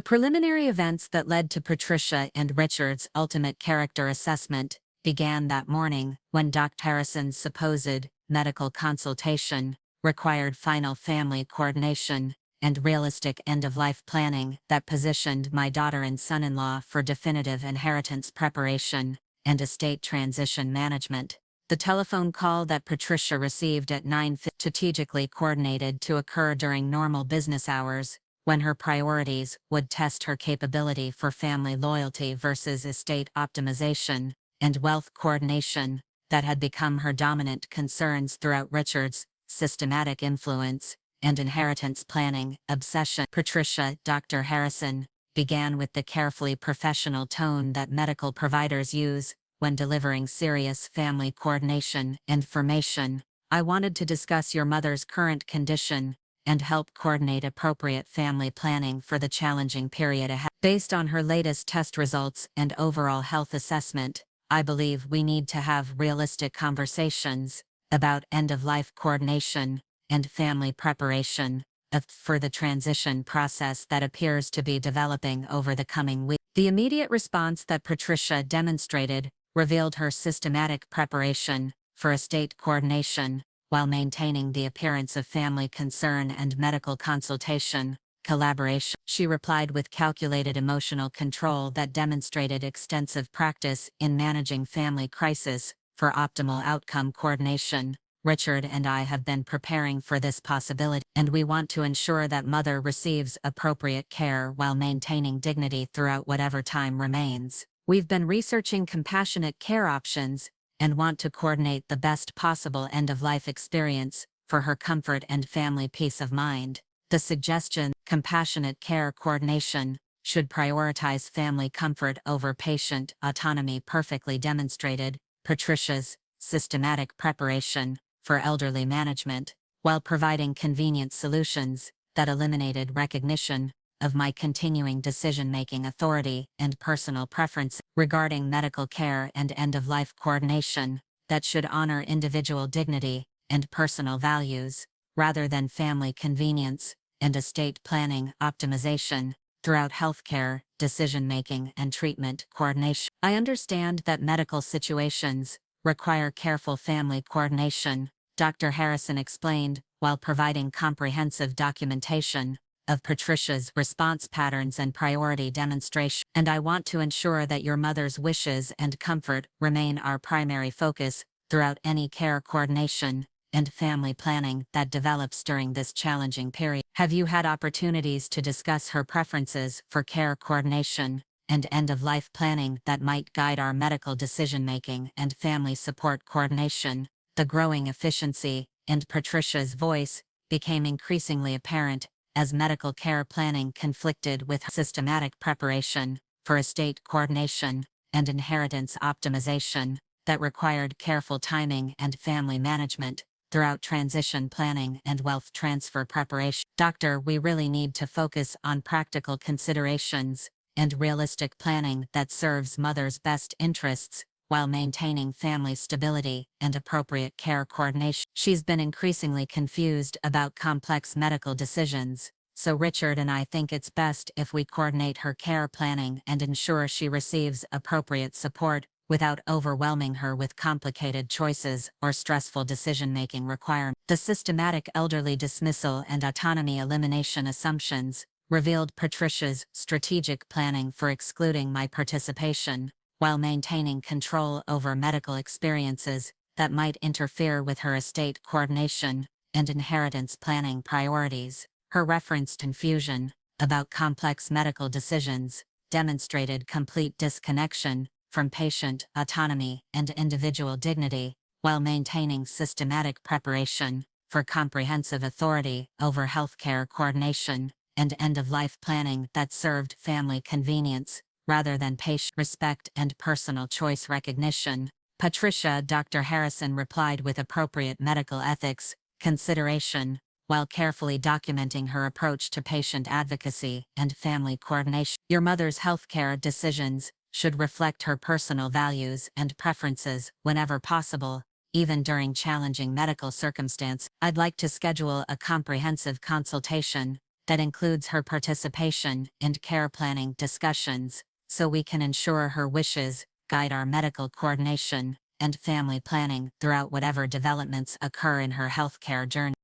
preliminary events that led to Patricia and Richard's ultimate character assessment began that morning when Dr. Harrison's supposed medical consultation required final family coordination and realistic end-of-life planning that positioned my daughter and son-in-law for definitive inheritance preparation and estate transition management. The telephone call that Patricia received at 9:50 strategically coordinated to occur during normal business hours, when her priorities would test her capability for family loyalty versus estate optimization and wealth coordination that had become her dominant concerns throughout Richard's systematic influence and inheritance planning obsession. Patricia, Dr. Harrison, began with the carefully professional tone that medical providers use when delivering serious family coordination information. I wanted to discuss your mother's current condition and help coordinate appropriate family planning for the challenging period ahead. Based on her latest test results and overall health assessment, I believe we need to have realistic conversations about end-of-life coordination and family preparation for the transition process that appears to be developing over the coming week. The immediate response that Patricia demonstrated revealed her systematic preparation for estate coordination while maintaining the appearance of family concern and medical consultation collaboration. She replied with calculated emotional control that demonstrated extensive practice in managing family crisis for optimal outcome coordination. Richard and I have been preparing for this possibility, and we want to ensure that mother receives appropriate care while maintaining dignity throughout whatever time remains. We've been researching compassionate care options and want to coordinate the best possible end-of-life experience for her comfort and family peace of mind. The suggestion, compassionate care coordination, should prioritize family comfort over patient autonomy, perfectly demonstrated Patricia's systematic preparation for elderly management, while providing convenient solutions that eliminated recognition of my continuing decision-making authority and personal preference regarding medical care and end-of-life coordination that should honor individual dignity and personal values, rather than family convenience and estate planning optimization throughout healthcare, decision-making and treatment coordination. I understand that medical situations require careful family coordination, Dr. Harrison explained, while providing comprehensive documentation of Patricia's response patterns and priority demonstration. And I want to ensure that your mother's wishes and comfort remain our primary focus throughout any care coordination and family planning that develops during this challenging period. Have you had opportunities to discuss her preferences for care coordination and end-of-life planning that might guide our medical decision-making and family support coordination? The growing efficiency in Patricia's voice became increasingly apparent as medical care planning conflicted with systematic preparation for estate coordination and inheritance optimization that required careful timing and family management throughout transition planning and wealth transfer preparation. Doctor, we really need to focus on practical considerations and realistic planning that serves mother's best interests while maintaining family stability and appropriate care coordination. She's been increasingly confused about complex medical decisions, so Richard and I think it's best if we coordinate her care planning and ensure she receives appropriate support without overwhelming her with complicated choices or stressful decision-making requirements. The systematic elderly dismissal and autonomy elimination assumptions revealed Patricia's strategic planning for excluding my participation, while maintaining control over medical experiences that might interfere with her estate coordination and inheritance planning priorities. Her referenced confusion about complex medical decisions demonstrated complete disconnection from patient autonomy and individual dignity, while maintaining systematic preparation for comprehensive authority over healthcare coordination and end-of-life planning that served family convenience rather than patient respect and personal choice recognition. Patricia, Dr. Harrison replied with appropriate medical ethics consideration, while carefully documenting her approach to patient advocacy and family coordination. Your mother's healthcare decisions should reflect her personal values and preferences whenever possible, even during challenging medical circumstances. I'd like to schedule a comprehensive consultation that includes her participation in care planning discussions, so we can ensure her wishes guide our medical coordination and family planning throughout whatever developments occur in her healthcare journey.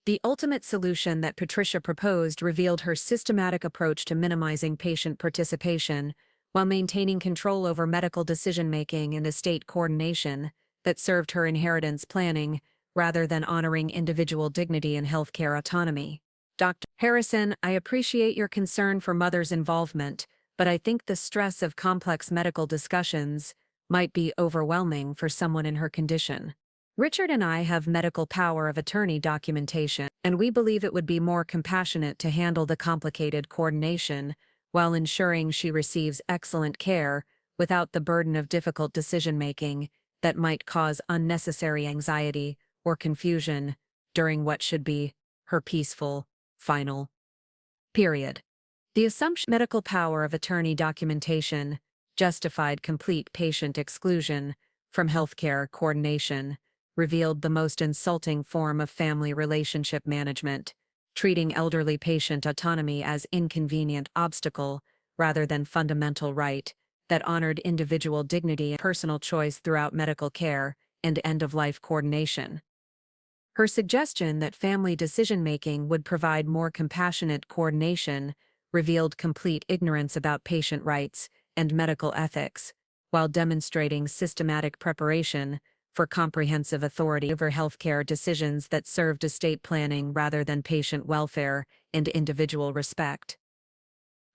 The ultimate solution that Patricia proposed revealed her systematic approach to minimizing patient participation while maintaining control over medical decision-making and estate coordination that served her inheritance planning rather than honoring individual dignity and healthcare autonomy. Dr. Harrison, I appreciate your concern for mother's involvement, but I think the stress of complex medical discussions might be overwhelming for someone in her condition. Richard and I have medical power of attorney documentation, and we believe it would be more compassionate to handle the complicated coordination while ensuring she receives excellent care without the burden of difficult decision-making that might cause unnecessary anxiety or confusion during what should be her peaceful, final period. The assumption medical power of attorney documentation justified complete patient exclusion from healthcare coordination revealed the most insulting form of family relationship management, treating elderly patient autonomy as inconvenient obstacle rather than fundamental right that honored individual dignity and personal choice throughout medical care and end-of-life coordination. Her suggestion that family decision-making would provide more compassionate coordination revealed complete ignorance about patient rights and medical ethics, while demonstrating systematic preparation for comprehensive authority over healthcare decisions that served estate planning rather than patient welfare and individual respect.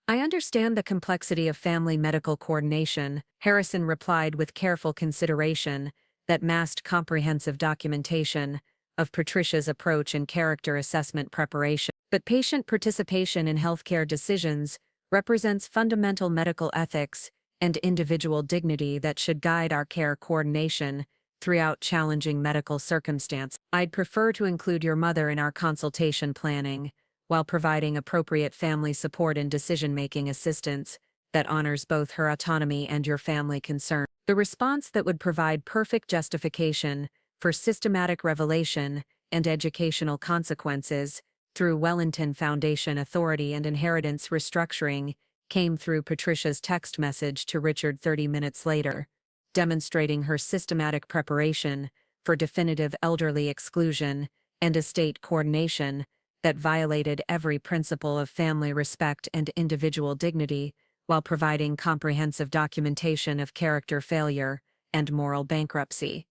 I understand the complexity of family medical coordination, Harrison replied with careful consideration that masked comprehensive documentation of Patricia's approach in character assessment preparation. But patient participation in healthcare decisions represents fundamental medical ethics and individual dignity that should guide our care coordination throughout challenging medical circumstances. I'd prefer to include your mother in our consultation planning, while providing appropriate family support and decision-making assistance that honors both her autonomy and your family concern. The response that would provide perfect justification for systematic revelation and educational consequences through Wellington Foundation authority and inheritance restructuring came through Patricia's text message to Richard 30 minutes later, demonstrating her systematic preparation for definitive elderly exclusion and estate coordination that violated every principle of family respect and individual dignity, while providing comprehensive documentation of character failure and moral bankruptcy.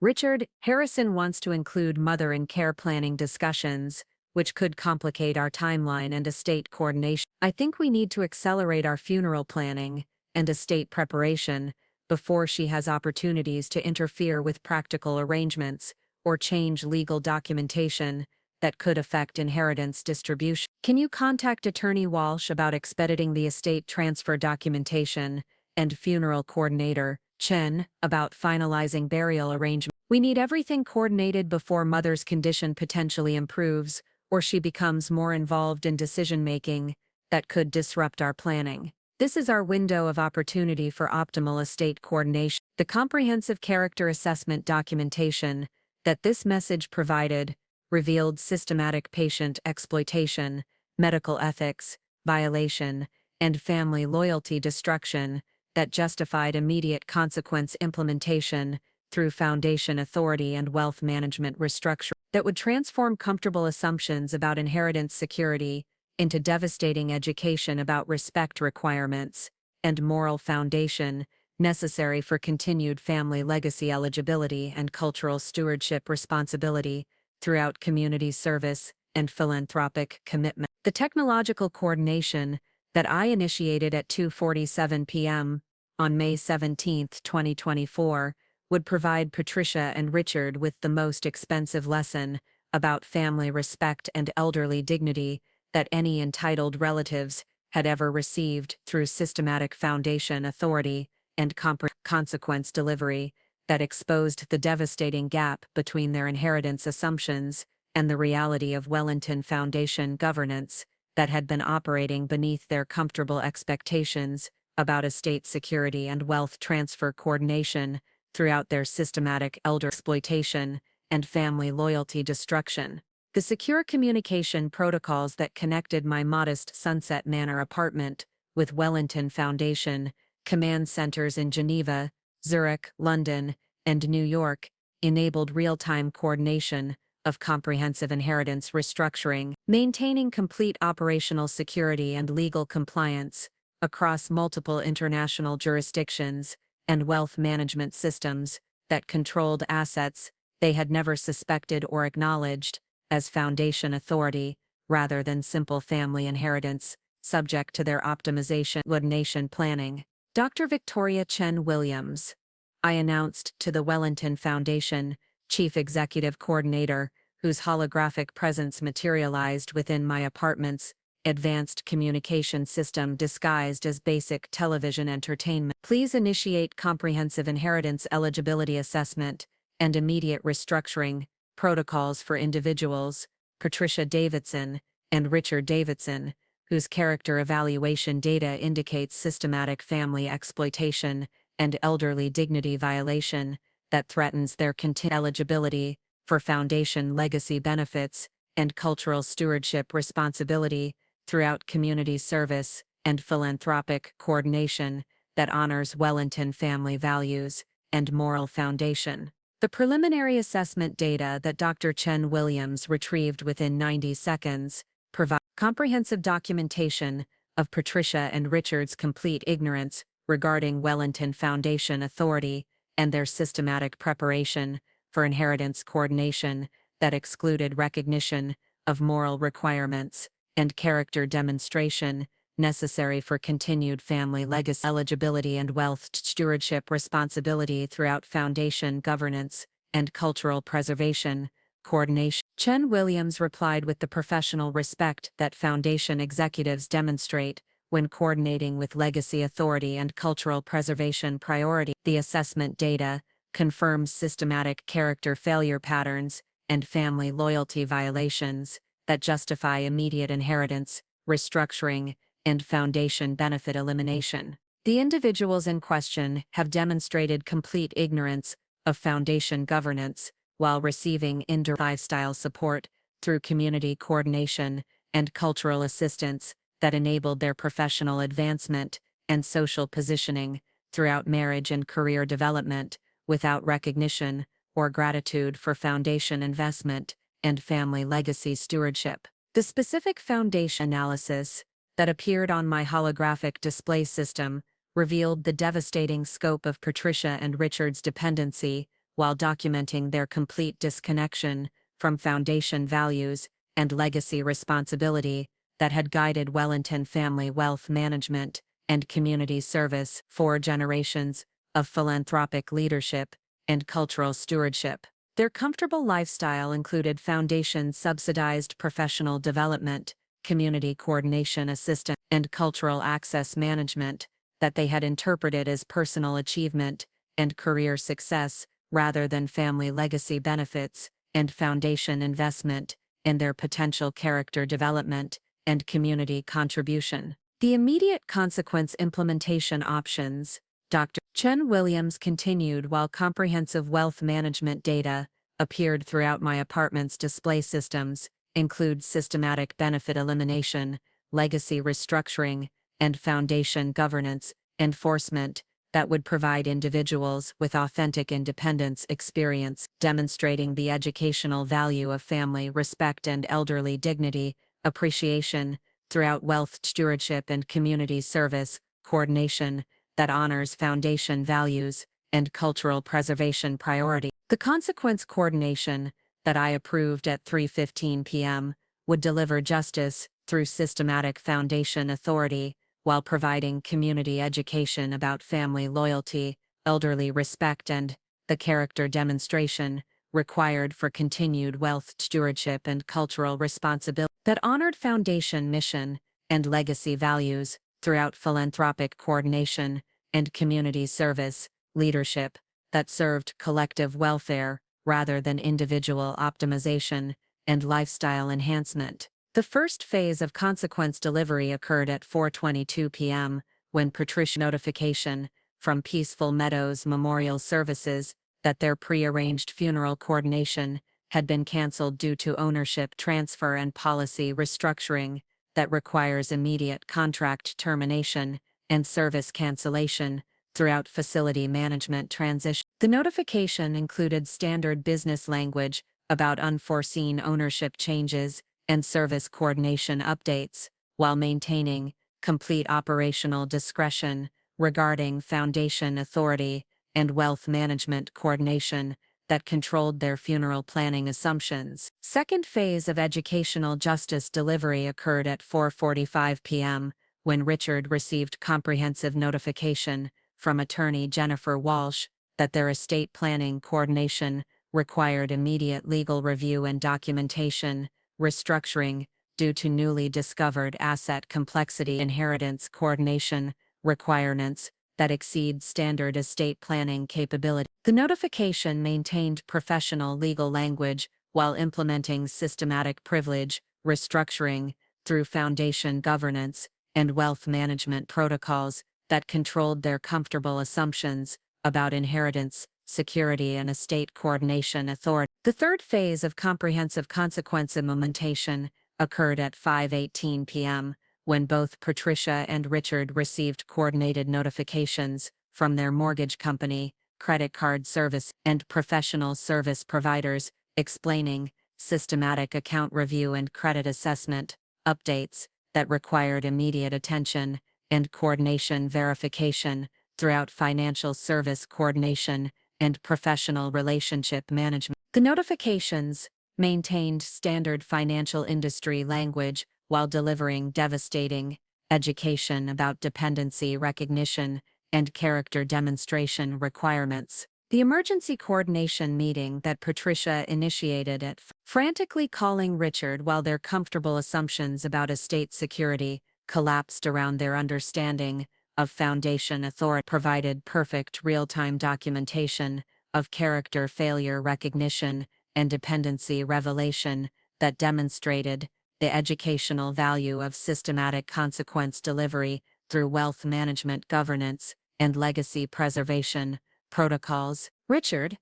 Richard, Harrison wants to include mother and care planning discussions, which could complicate our timeline and estate coordination. I think we need to accelerate our funeral planning and estate preparation before she has opportunities to interfere with practical arrangements or change legal documentation that could affect inheritance distribution. Can you contact Attorney Walsh about expediting the estate transfer documentation and funeral coordinator, Chen, about finalizing burial arrangements? We need everything coordinated before mother's condition potentially improves or she becomes more involved in decision-making that could disrupt our planning. This is our window of opportunity for optimal estate coordination. The comprehensive character assessment documentation that this message provided revealed systematic patient exploitation, medical ethics violation, and family loyalty destruction that justified immediate consequence implementation through foundation authority and wealth management restructuring that would transform comfortable assumptions about inheritance security into devastating education about respect requirements and moral foundation necessary for continued family legacy eligibility and cultural stewardship responsibility throughout community service and philanthropic commitment. The technological coordination that I initiated at 2:47 p.m. on May 17, 2024, would provide Patricia and Richard with the most expensive lesson about family respect and elderly dignity that any entitled relatives had ever received through systematic foundation authority and consequence delivery that exposed the devastating gap between their inheritance assumptions and the reality of Wellington Foundation governance that had been operating beneath their comfortable expectations about estate security and wealth transfer coordination throughout their systematic elder exploitation and family loyalty destruction. The secure communication protocols that connected my modest Sunset Manor apartment with Wellington Foundation command centers in Geneva, Zurich, London, and New York enabled real-time coordination of comprehensive inheritance restructuring, maintaining complete operational security and legal compliance across multiple international jurisdictions and wealth management systems that controlled assets they had never suspected or acknowledged as foundation authority rather than simple family inheritance, subject to their optimization coordination planning. Dr. Victoria Chen Williams, I announced to the Wellington Foundation Chief Executive Coordinator, whose holographic presence materialized within my apartment's advanced communication system disguised as basic television entertainment. Please initiate comprehensive inheritance eligibility assessment and immediate restructuring protocols for individuals, Patricia Davidson and Richard Davidson, whose character evaluation data indicates systematic family exploitation and elderly dignity violation that threatens their continued eligibility for foundation legacy benefits and cultural stewardship responsibility throughout community service and philanthropic coordination that honors Wellington family values and moral foundation. The preliminary assessment data that Dr. Chen Williams retrieved within 90 seconds provide comprehensive documentation of Patricia and Richard's complete ignorance regarding Wellington Foundation authority and their systematic preparation for inheritance coordination that excluded recognition of moral requirements and character demonstration necessary for continued family legacy eligibility and wealth stewardship responsibility throughout foundation governance and cultural preservation coordination. Chen Williams replied with the professional respect that foundation executives demonstrate when coordinating with legacy authority and cultural preservation priority. The assessment data confirms systematic character failure patterns and family loyalty violations that justify immediate inheritance, restructuring, and foundation benefit elimination. The individuals in question have demonstrated complete ignorance of foundation governance while receiving indirect lifestyle support through community coordination and cultural assistance that enabled their professional advancement and social positioning throughout marriage and career development without recognition or gratitude for foundation investment and family legacy stewardship. The specific foundation analysis that appeared on my holographic display system revealed the devastating scope of Patricia and Richard's dependency while documenting their complete disconnection from foundation values and legacy responsibility that had guided Wellington family wealth management and community service for generations of philanthropic leadership and cultural stewardship. Their comfortable lifestyle included foundation-subsidized professional development, community coordination assistance, and cultural access management that they had interpreted as personal achievement and career success rather than family legacy benefits and foundation investment in their potential character development and community contribution. The immediate consequence implementation options, Dr. Chen Williams continued while comprehensive wealth management data appeared throughout my apartment's display systems, include systematic benefit elimination, legacy restructuring, and foundation governance enforcement that would provide individuals with authentic independence experience, demonstrating the educational value of family respect and elderly dignity appreciation throughout wealth stewardship and community service coordination that honors foundation values and cultural preservation priority. The consequence coordination that I approved at 3:15 p.m. would deliver justice through systematic foundation authority while providing community education about family loyalty, elderly respect, and the character demonstration required for continued wealth stewardship and cultural responsibility that honored foundation mission and legacy values throughout philanthropic coordination and community service leadership that served collective welfare rather than individual optimization and lifestyle enhancement. The first phase of consequence delivery occurred at 4:22 p.m. when Patricia notification from Peaceful Meadows Memorial Services that their pre-arranged funeral coordination had been canceled due to ownership transfer and policy restructuring that requires immediate contract termination and service cancellation throughout facility management transition. The notification included standard business language about unforeseen ownership changes and service coordination updates, while maintaining complete operational discretion regarding foundation authority and wealth management coordination that controlled their funeral planning assumptions. Second phase of educational justice delivery occurred at 4:45 p.m. when Richard received comprehensive notification from attorney Jennifer Walsh that their estate planning coordination required immediate legal review and documentation restructuring due to newly discovered asset complexity inheritance coordination requirements that exceed standard estate planning capability. The notification maintained professional legal language while implementing systematic privilege restructuring through foundation governance and wealth management protocols that controlled their comfortable assumptions about inheritance, security, and estate coordination authority. The third phase of comprehensive consequence implementation occurred at 5:18 p.m. when both Patricia and Richard received coordinated notifications from their mortgage company, credit card service, and professional service providers explaining systematic account review and credit assessment updates that required immediate attention and coordination verification throughout financial service coordination and professional relationship management. The notifications maintained standard financial industry language while delivering devastating education about dependency recognition, and character demonstration requirements. The emergency coordination meeting that Patricia initiated at frantically calling Richard while their comfortable assumptions about estate security collapsed around their understanding of foundation authority provided perfect real-time documentation of character failure recognition and dependency revelation that demonstrated the educational value of systematic consequence delivery through wealth management governance and legacy preservation protocols. Richard,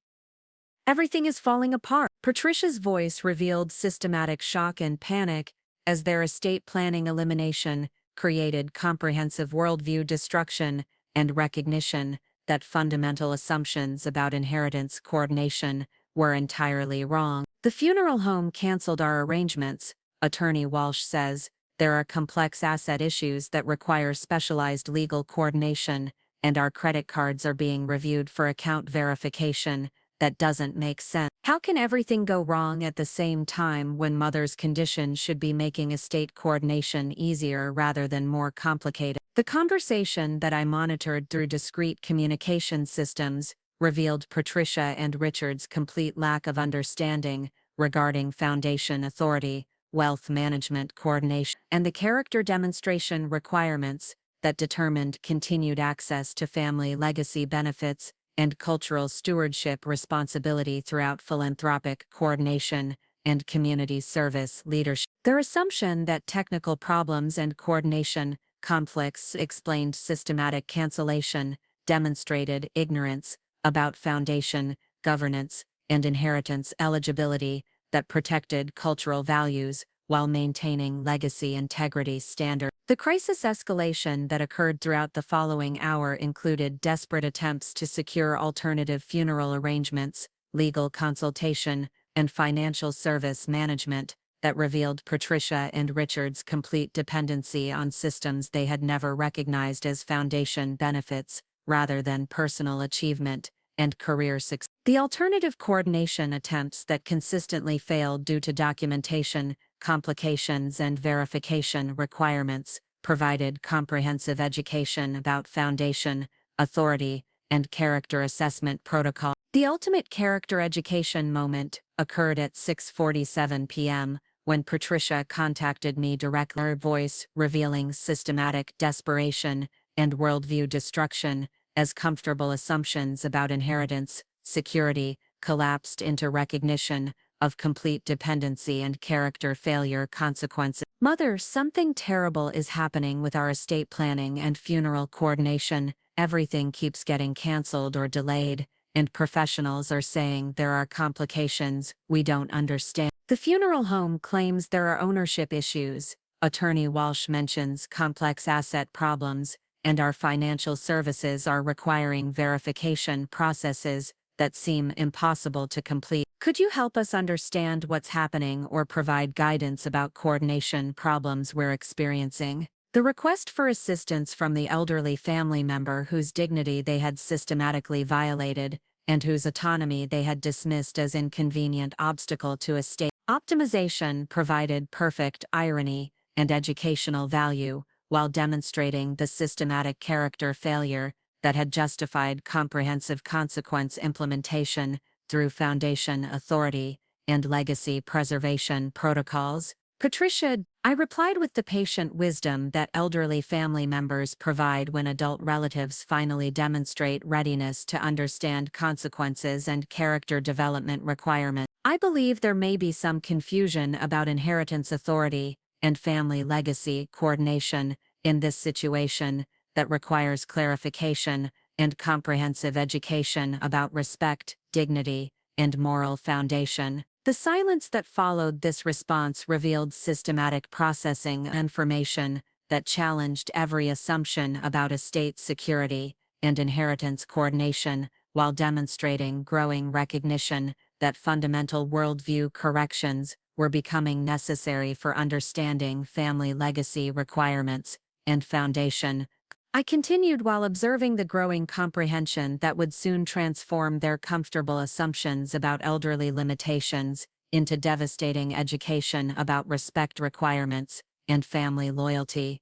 everything is falling apart. Patricia's voice revealed systematic shock and panic as their estate planning elimination created comprehensive worldview destruction and recognition that fundamental assumptions about inheritance coordination were entirely wrong. The funeral home canceled our arrangements, Attorney Walsh says. There are complex asset issues that require specialized legal coordination, and our credit cards are being reviewed for account verification. That doesn't make sense. How can everything go wrong at the same time when Mother's condition should be making estate coordination easier rather than more complicated? The conversation that I monitored through discrete communication systems revealed Patricia and Richard's complete lack of understanding regarding foundation authority, wealth management coordination, and the character demonstration requirements that determined continued access to family legacy benefits and cultural stewardship responsibility throughout philanthropic coordination and community service leadership. Their assumption that technical problems and coordination conflicts explained systematic cancellation demonstrated ignorance about foundation, governance, and inheritance eligibility that protected cultural values while maintaining legacy integrity standards. The crisis escalation that occurred throughout the following hour included desperate attempts to secure alternative funeral arrangements, legal consultation, and financial service management that revealed Patricia and Richard's complete dependency on systems they had never recognized as foundation benefits, rather than personal achievement and career success. The alternative coordination attempts that consistently failed due to documentation, complications, and verification requirements provided comprehensive education about foundation, authority, and character assessment protocol. The ultimate character education moment occurred at 6:47 p.m. when Patricia contacted me directly, her voice revealing systematic desperation and worldview destruction as comfortable assumptions about inheritance, security, collapsed into recognition of complete dependency and character failure consequences. Mother, something terrible is happening with our estate planning and funeral coordination. Everything keeps getting canceled or delayed, and professionals are saying there are complications we don't understand. The funeral home claims there are ownership issues. Attorney Walsh mentions complex asset problems, and our financial services are requiring verification processes that seem impossible to complete. Could you help us understand what's happening or provide guidance about coordination problems we're experiencing? The request for assistance from the elderly family member whose dignity they had systematically violated and whose autonomy they had dismissed as inconvenient obstacle to estate optimization provided perfect irony and educational value, while demonstrating the systematic character failure that had justified comprehensive consequence implementation through foundation authority and legacy preservation protocols. Patricia, I replied with the patient wisdom that elderly family members provide when adult relatives finally demonstrate readiness to understand consequences and character development requirements. I believe there may be some confusion about inheritance authority and family legacy coordination in this situation that requires clarification and comprehensive education about respect, dignity, and moral foundation. The silence that followed this response revealed systematic processing information that challenged every assumption about estate security and inheritance coordination, while demonstrating growing recognition that fundamental worldview corrections were becoming necessary for understanding family legacy requirements and foundation. I continued while observing the growing comprehension that would soon transform their comfortable assumptions about elderly limitations into devastating education about respect requirements and family loyalty.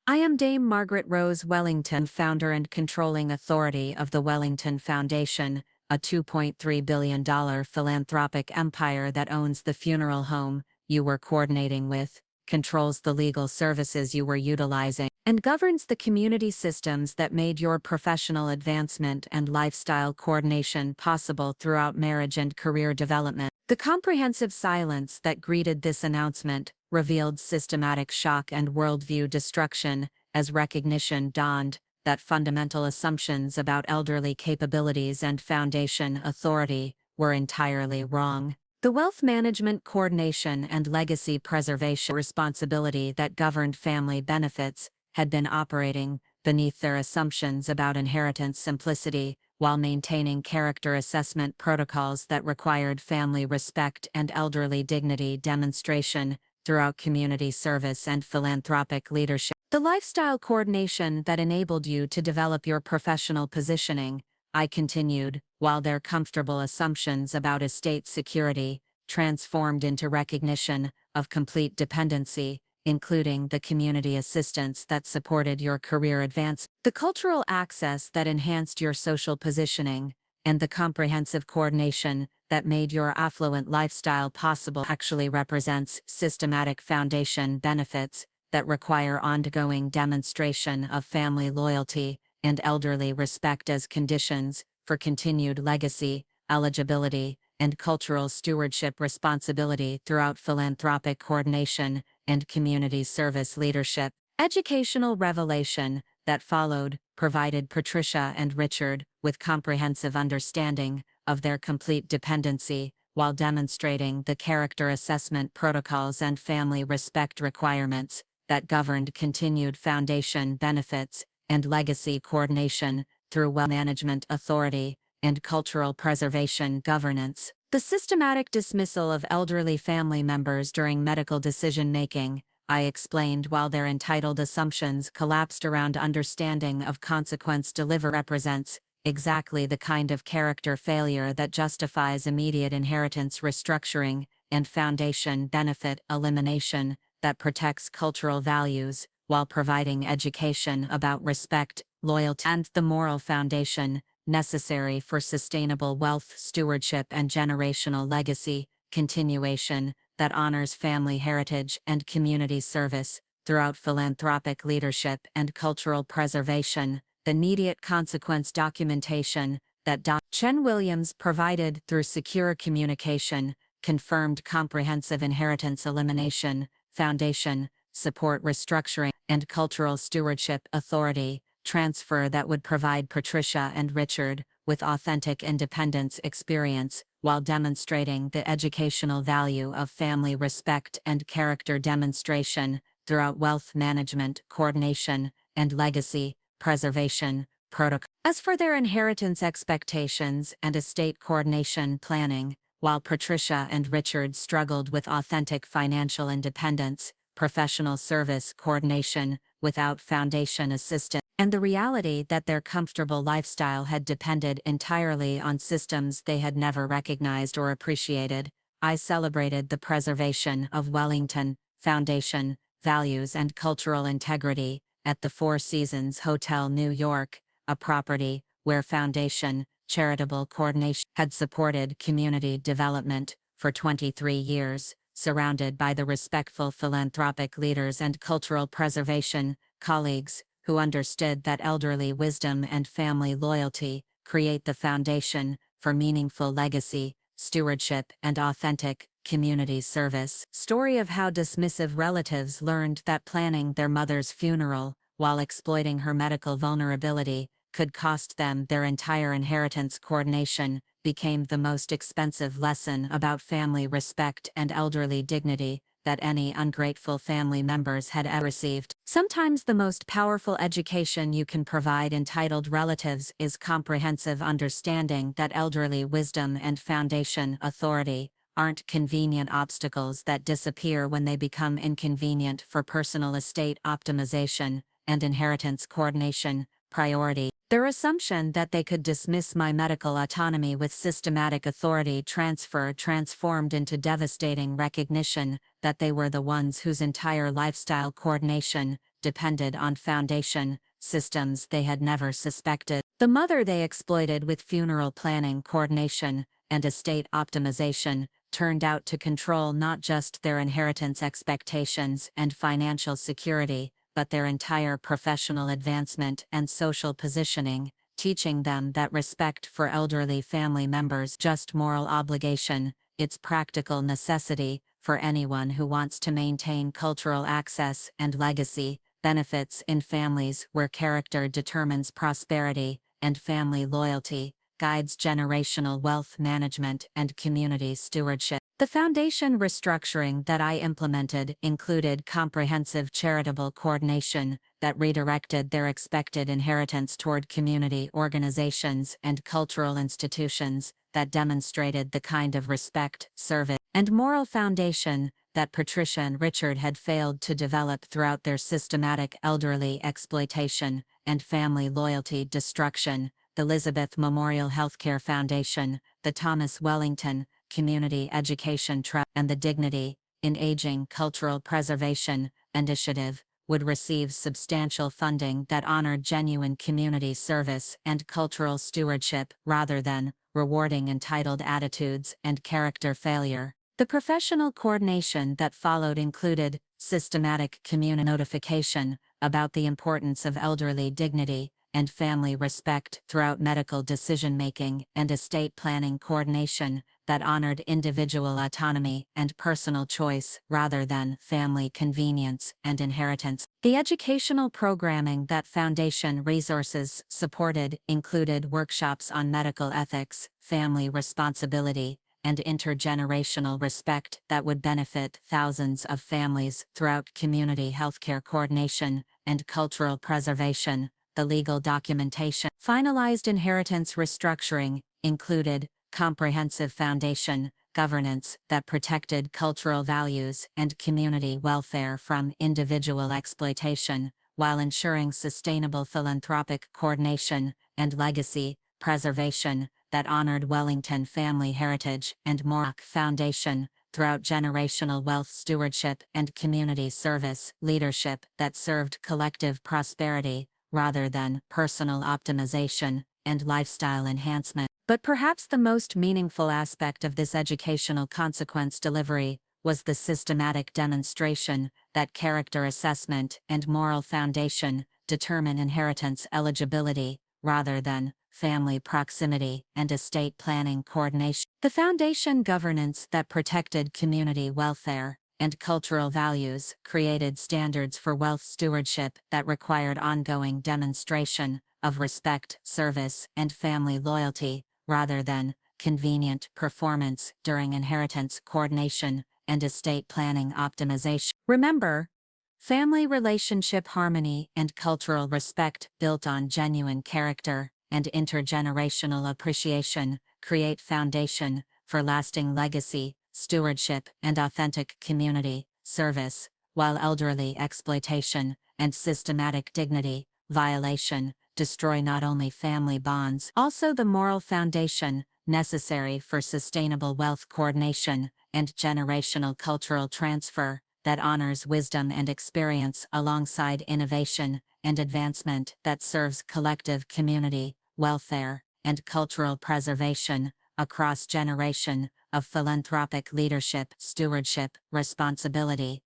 I am Dame Margaret Rose Wellington, founder and controlling authority of the Wellington Foundation, a $2.3 billion philanthropic empire that owns the funeral home you were coordinating with, controls the legal services you were utilizing, and governs the community systems that made your professional advancement and lifestyle coordination possible throughout marriage and career development. The comprehensive silence that greeted this announcement revealed systematic shock and worldview destruction as recognition dawned that fundamental assumptions about elderly capabilities and foundation authority were entirely wrong. The wealth management, coordination, and legacy preservation responsibility that governed family benefits had been operating beneath their assumptions about inheritance simplicity, while maintaining character assessment protocols that required family respect and elderly dignity demonstration throughout community service and philanthropic leadership. The lifestyle coordination that enabled you to develop your professional positioning, I continued, while their comfortable assumptions about estate security transformed into recognition of complete dependency, including the community assistance that supported your career advance, the cultural access that enhanced your social positioning, and the comprehensive coordination that made your affluent lifestyle possible actually represents systematic foundation benefits that require ongoing demonstration of family loyalty and elderly respect as conditions for continued legacy, eligibility, and cultural stewardship responsibility throughout philanthropic coordination and community service leadership. Educational revelation that followed provided Patricia and Richard with comprehensive understanding of their complete dependency, while demonstrating the character assessment protocols and family respect requirements that governed continued foundation benefits and legacy coordination through wealth management authority and cultural preservation governance. The systematic dismissal of elderly family members during medical decision-making, I explained, while their entitled assumptions collapsed around understanding of consequence delivery, represents exactly the kind of character failure that justifies immediate inheritance restructuring and foundation benefit elimination that protects cultural values while providing education about respect, loyalty, and the moral foundation necessary for sustainable wealth stewardship and generational legacy continuation that honors family heritage and community service throughout philanthropic leadership and cultural preservation. The immediate consequence documentation that Chen Williams provided through secure communication confirmed comprehensive inheritance elimination, foundation, support restructuring, and cultural stewardship authority transfer that would provide Patricia and Richard with authentic independence experience while demonstrating the educational value of family respect and character demonstration throughout wealth management, coordination, and legacy preservation protocol. As for their inheritance expectations and estate coordination planning, while Patricia and Richard struggled with authentic financial independence, professional service coordination without foundation assistance, and the reality that their comfortable lifestyle had depended entirely on systems they had never recognized or appreciated, I celebrated the preservation of Wellington Foundation values and cultural integrity at the Four Seasons Hotel New York, a property where foundation charitable coordination had supported community development for 23 years, surrounded by the respectful philanthropic leaders and cultural preservation colleagues who understood that elderly wisdom and family loyalty create the foundation for meaningful legacy, stewardship, and authentic community service. Story of how dismissive relatives learned that planning their mother's funeral while exploiting her medical vulnerability could cost them their entire inheritance coordination became the most expensive lesson about family respect and elderly dignity that any ungrateful family members had ever received. Sometimes the most powerful education you can provide entitled relatives is comprehensive understanding that elderly wisdom and foundation authority aren't convenient obstacles that disappear when they become inconvenient for personal estate optimization and inheritance coordination priority. Their assumption that they could dismiss my medical autonomy with systematic authority transfer transformed into devastating recognition that they were the ones whose entire lifestyle coordination depended on foundation systems they had never suspected. The mother they exploited with funeral planning coordination and estate optimization turned out to control not just their inheritance expectations and financial security, but their entire professional advancement and social positioning, teaching them that respect for elderly family members just moral obligation, it's practical necessity for anyone who wants to maintain cultural access and legacy, benefits in families where character determines prosperity, and family loyalty guides generational wealth management and community stewardship. The foundation restructuring that I implemented included comprehensive charitable coordination that redirected their expected inheritance toward community organizations and cultural institutions that demonstrated the kind of respect, service, and moral foundation that Patricia and Richard had failed to develop throughout their systematic elderly exploitation and family loyalty destruction. The Elizabeth Memorial Healthcare Foundation, the Thomas Wellington Community Education Trust, and the Dignity in Aging Cultural Preservation Initiative would receive substantial funding that honored genuine community service and cultural stewardship rather than rewarding entitled attitudes and character failure. The professional coordination that followed included systematic community notification about the importance of elderly dignity and family respect throughout medical decision-making and estate planning coordination that honored individual autonomy and personal choice rather than family convenience and inheritance. The educational programming that foundation resources supported included workshops on medical ethics, family responsibility, and intergenerational respect that would benefit thousands of families throughout community healthcare coordination and cultural preservation. The legal documentation. Finalized inheritance restructuring included comprehensive foundation governance that protected cultural values and community welfare from individual exploitation, while ensuring sustainable philanthropic coordination and legacy preservation that honored Wellington family heritage and Morak Foundation throughout generational wealth stewardship and community service leadership that served collective prosperity rather than personal optimization and lifestyle enhancement. But perhaps the most meaningful aspect of this educational consequence delivery was the systematic demonstration that character assessment and moral foundation determine inheritance eligibility rather than family proximity and estate planning coordination. The foundation governance that protected community welfare and cultural values created standards for wealth stewardship that required ongoing demonstration of respect, service, and family loyalty, rather than convenient performance during inheritance coordination and estate planning optimization. Remember, family relationship harmony and cultural respect built on genuine character and intergenerational appreciation create foundation for lasting legacy, stewardship, and authentic community service, while elderly exploitation and systematic dignity violation destroy not only family bonds, also the moral foundation necessary for sustainable wealth coordination and generational cultural transfer that honors wisdom and experience alongside innovation and advancement that serves collective community, welfare, and cultural preservation across generation of philanthropic leadership, stewardship, responsibility.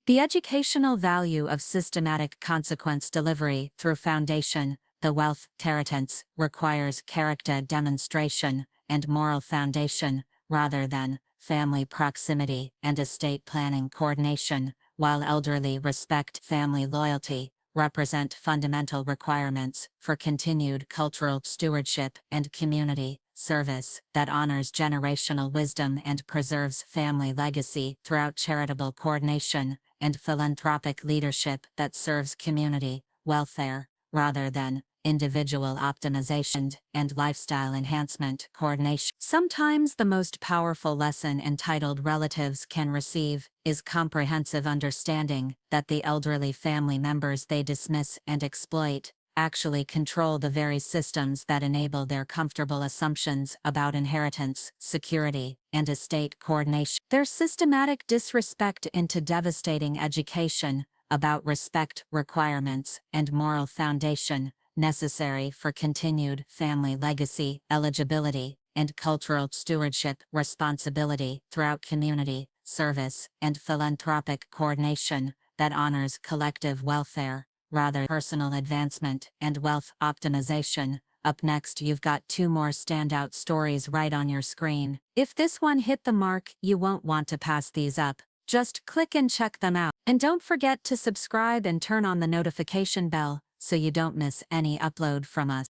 The educational value of systematic consequence delivery through foundation, the wealth inheritance, requires character demonstration and moral foundation, rather than family proximity and estate planning coordination, while elderly respect, family loyalty, represent fundamental requirements for continued cultural stewardship and community service that honors generational wisdom and preserves family legacy throughout charitable coordination and philanthropic leadership that serves community welfare rather than individual optimization and lifestyle enhancement coordination. Sometimes the most powerful lesson entitled relatives can receive is comprehensive understanding that the elderly family members they dismiss and exploit actually control the very systems that enable their comfortable assumptions about inheritance, security, and estate coordination. Their systematic disrespect into devastating education, about respect, requirements, and moral foundation necessary for continued family legacy, eligibility, and cultural stewardship, responsibility throughout community, service, and philanthropic coordination that honors collective welfare, rather personal advancement and wealth optimization. Up next, you've got two more standout stories right on your screen. If this one hit the mark, you won't want to pass these up. Just click and check them out. And don't forget to subscribe and turn on the notification bell so you don't miss any upload from us.